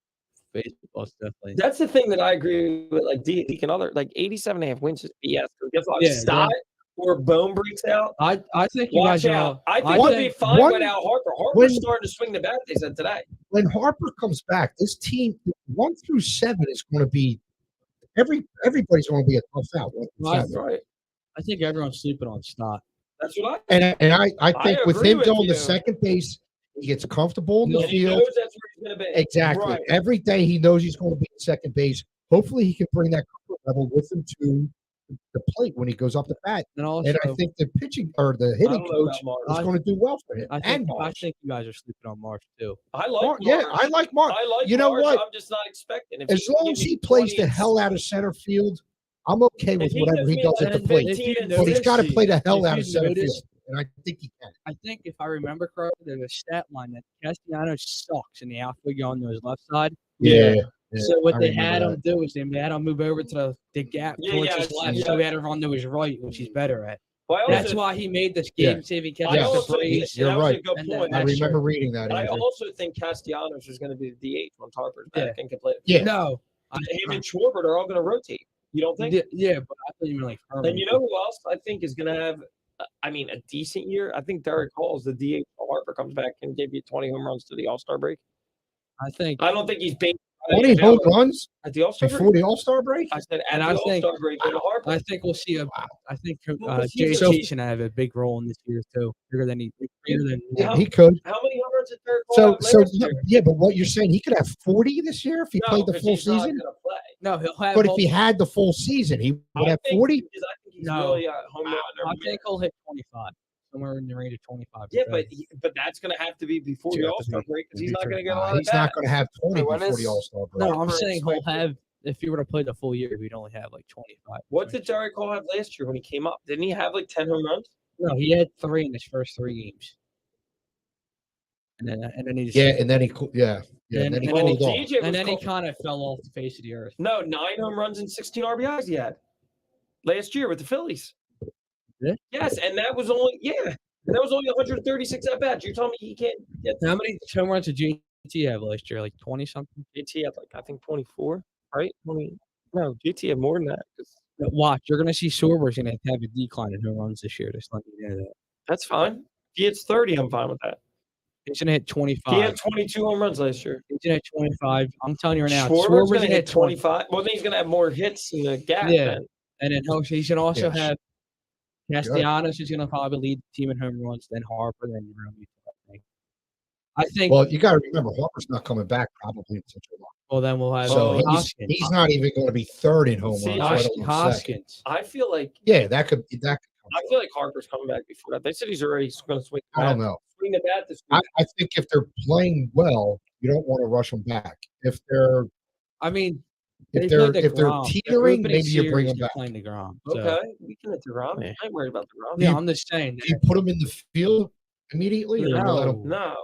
Baseball's definitely. That's the thing that I agree with, like Deke and other, like 87.5 wins is BS. Guess what? Yeah, Stott or Bone breaks out. I think you Watch guys are. out. I think I we'll think- be fine one- without Harper. Harper's when- starting to swing the bat, they said today. When Harper comes back, this team 1 through 7 is going to be everybody's going to be a tough out. 1 through Right. 7. Right. I think everyone's sleeping on Stott. That's what I And I think with agree him with going you. to second base, he gets comfortable in the and he field. knows that's where he's gonna be. Exactly. Right. Every day he knows he's going to be at second base. Hopefully he can bring that comfort level with him to the plate when he goes up the bat. And also, And I think the pitching or the I hitting don't know coach about Marsh. is going to do well for him. I and think Marsh. you guys are sleeping on Marsh too. I like Marsh. Marsh. Yeah, I like Marsh. I like You know Marsh. what? I'm just not expecting. If As he can long give as me he plays 20 the and hell out of center field, I'm okay with If he whatever gives he me does at the 10, plate. 15 and But he's got to 60, play the hell if out you of center notice- field. And I think he can. I think if I remember correctly, there's a stat line that Castellanos sucks in the outfield going to his left side. Yeah. So what I they remember had that. him do is they had him move over to the gap Yeah, towards yeah, his left, yeah. so he had to run to his right, which he's better at. Well, I That's also- why he made this Yeah. game-saving I catch Yes. to also think Braves. You're that was a right. good And point. I that's remember reading that. I Andrew. also think Castellanos is going to be the DH when Harper's back and can play. Yeah. No, Him and Schwarber are all going to rotate. You don't think? Yeah, but I thought you meant like And permanent. you know who else I think is going to have, a decent year? I think Derek Hall's the DH. Harper comes back and give you 20 home runs to the All-Star break. I think I don't think he's big 20 home runs at the All-Star before break. the All-Star break? I said at And the I think- All-Star break with Harper. I think we'll see I think Well, he's JT's gonna have a big role in this year too. Bigger than Yeah. He could. How many home runs did Derek Hall So, have so last year? yeah, but what you're saying, he could have 40 this year if he No, played the 'cause full he's not season? gonna play. No, he'll have. But if he had the full season, he would have 40? Because I think he's No. really a home run. I think he'll hit 25, somewhere in the range of 25. Yeah, but that's going to have to be before the All-Star break because he's not going to get a lot of He's not bats. going to have 20 Wait, when before is- the All-Star break. No, I'm Harper saying he'll is have. If he were to play the full year, he'd only have like 25. What did Derek Hall have last year when he came up? Didn't he have like 10 home runs? No, he had 3 in his first 3 games, and then he just, Yeah, and then he and then he and then he- cooled off. DJ was and then he cold. kind of fell off the face of the earth. No, 9 home runs and 16 RBIs he had last year with the Phillies. Yeah? Yes, and that was only 136 at bats. You told me he can't get. How many home runs did JT have last year? Like 20 something. JT had I think 24, right? 20. No, JT had more than that. Watch, you're gonna see Sorber's gonna have a decline in home runs this year. Just let you know that. That's fine. If he hits 30, I'm fine with that. He's gonna hit 25. He had 22 home runs last year. He's gonna hit 25. I'm telling you right now, Schwarber's going to gonna hit 25. Well, then he's going to have more hits in the gap. Yeah. Then. and then he's gonna also Yes. have Castellanos is gonna probably lead the team in home runs, then Harper, then Romy. I think. Well, you got to remember, Harper's not coming back probably until July. Well, then we'll have So Hoskins. he's not even going to be third in home See, runs. let alone second. Hoskins. I feel like That could come I feel like Harper's coming back before that. They said he's already going to swing. The I bat. don't know. Swing the bat this week. I think if they're playing well, you don't want to rush them back. If they're I mean, if they they're played if they're DeGrom. The teetering, opening maybe you bring series, them they're back. Playing DeGrom. So, Okay, we can hit the Rom. Yeah. I ain't worried about the Rom. yeah, I'm just saying. Do you put them in the field immediately, or you No.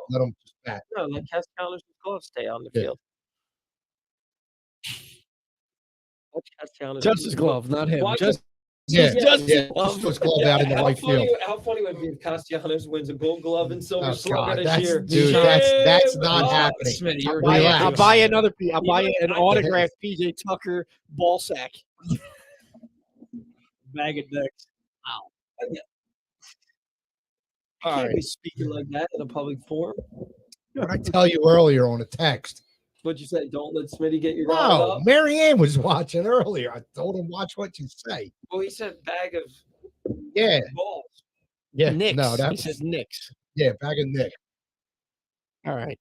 let them just bat? No, let Castellanos' gloves stay on the Yeah. field. Let Castellanos Just do his the glove, not him. Why Just Yeah, just yeah. glove. Just those glove out in the right field. How funny would it be if Castellanos wins a Gold Glove and Silver Oh, Slugger God, this that's- year? dude, that's Shame not on happening. Smitty, you're Relax. I'll buy another. I'll buy You an know, autographed PJ Tucker ball sack. bag of dicks. I can't be speaking like that in a public forum. What I tell you earlier on a text. What'd you say? Don't let Smitty get your riled No, up. Marianne was watching earlier. I told him watch what you say. Well, he said bag of Yeah, balls. yeah. Knicks. No, that He says Knicks. bag of Nick. All right.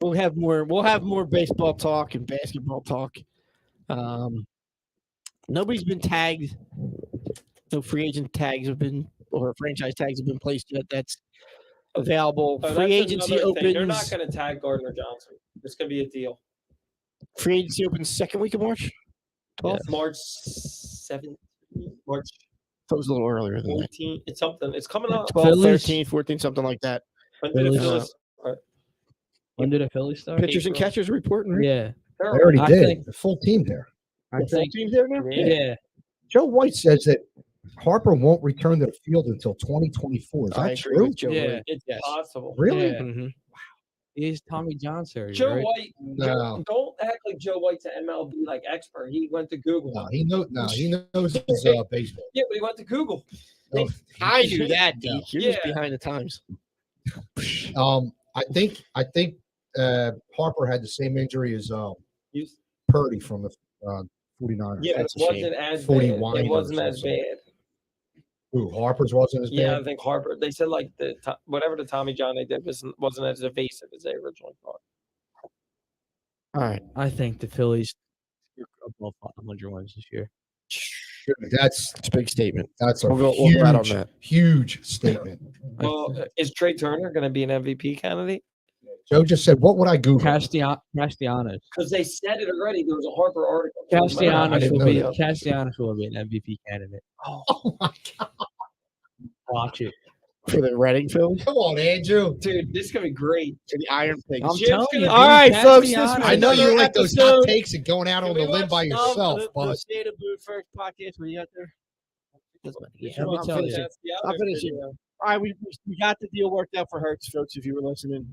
We'll have more baseball talk and basketball talk. Nobody's been tagged. No free agent tags have been or franchise tags have been placed yet. That's available. Oh, Free that's agency another thing. They're opens. not going to tag Gardner Johnson. It's going to be a deal. Free agency opens second week of March. 12th. March 7th, March That was a little earlier than that. 14th. It's something. It's coming up. 12, Phillies. 13, 14, something like that. When did the Phillies. Phillies- When did the Phillies start? Pitchers and April. catchers reporting. Right? Yeah, They already I did. think- The full team there. I The full think. team's there now. Yeah, Joe White says that Harper won't return to the field until 2024. Is I that agree true? with Joe Yeah. White. It's Yes. possible. Really? Yeah. Mhm. he's Tommy John surgery. Joe right? White, No. don't act like Joe White's an MLB expert. He went to Google. No, he knows his baseball. Yeah, but he went to Google. No. I knew that, No. Deke. You're just Yeah. behind the times. I think Harper had the same injury as You- Purdy from the 49ers. Yeah, it That's a shame. wasn't as 40 bad. It whiners wasn't or as something. bad. Ooh, Harper's wasn't as Yeah, bad. I think Harper. They said whatever the Tommy John they did wasn't as evasive as they originally thought. All right. I think the Phillies are above 100 wins this year. That's It's a big statement. a We'll huge, bet on that. huge statement. Well, is Trey Turner going to be an MVP candidate? Joe just said, "What would I Google?" Castellanos. Because they said it already. There was a Harper article. I Castellanos didn't will know be that. Castellanos will be an MVP candidate. Oh my God! Watch it. For the Reading Phillies. Come on, Andrew. Dude, this is going to be great. For the Iron Pigs. I'm Jim's telling gonna- you. All right, dude, folks, this Castellanos- was I know you another like those hot episode. takes and going out Can on we the limb watch by yourself, The but State of Boot First podcast. Were you out there? Doesn't matter. Yeah, I'm I'll tell you. finishing. I'm finishing. All right, we got the deal worked out for Hurts, folks. If you were listening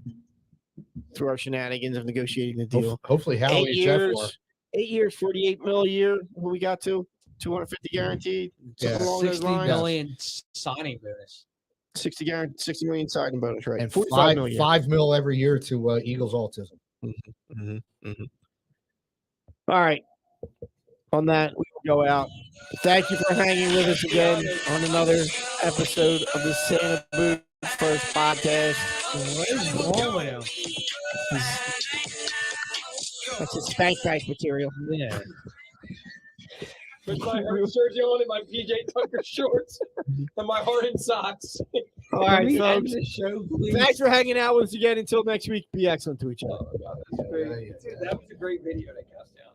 through our shenanigans of negotiating the deal, hopefully Howie 8 and Jeff years, were. 8 years, 48 mil a year. Who we got to 250 guaranteed. Something Yeah. along those 60 lines. million signing bonus. 60 guaranteed, 60 million signing bonus, right? And 45 million. 5 mil every year to Eagles autism. All right. On that, we will go out. Thank you for hanging with us again on another episode of the Santa Boot First Podcast. What is wrong with him? That's his spank bank material. Yeah. With my hurt Sergio on in my PJ Tucker shorts and my hardened socks. All Can right, we end folks. the show, please? Thanks for hanging out with us again. Until next week, be excellent to each other. Oh, God, that's great. Dude, that was a great video that cast down.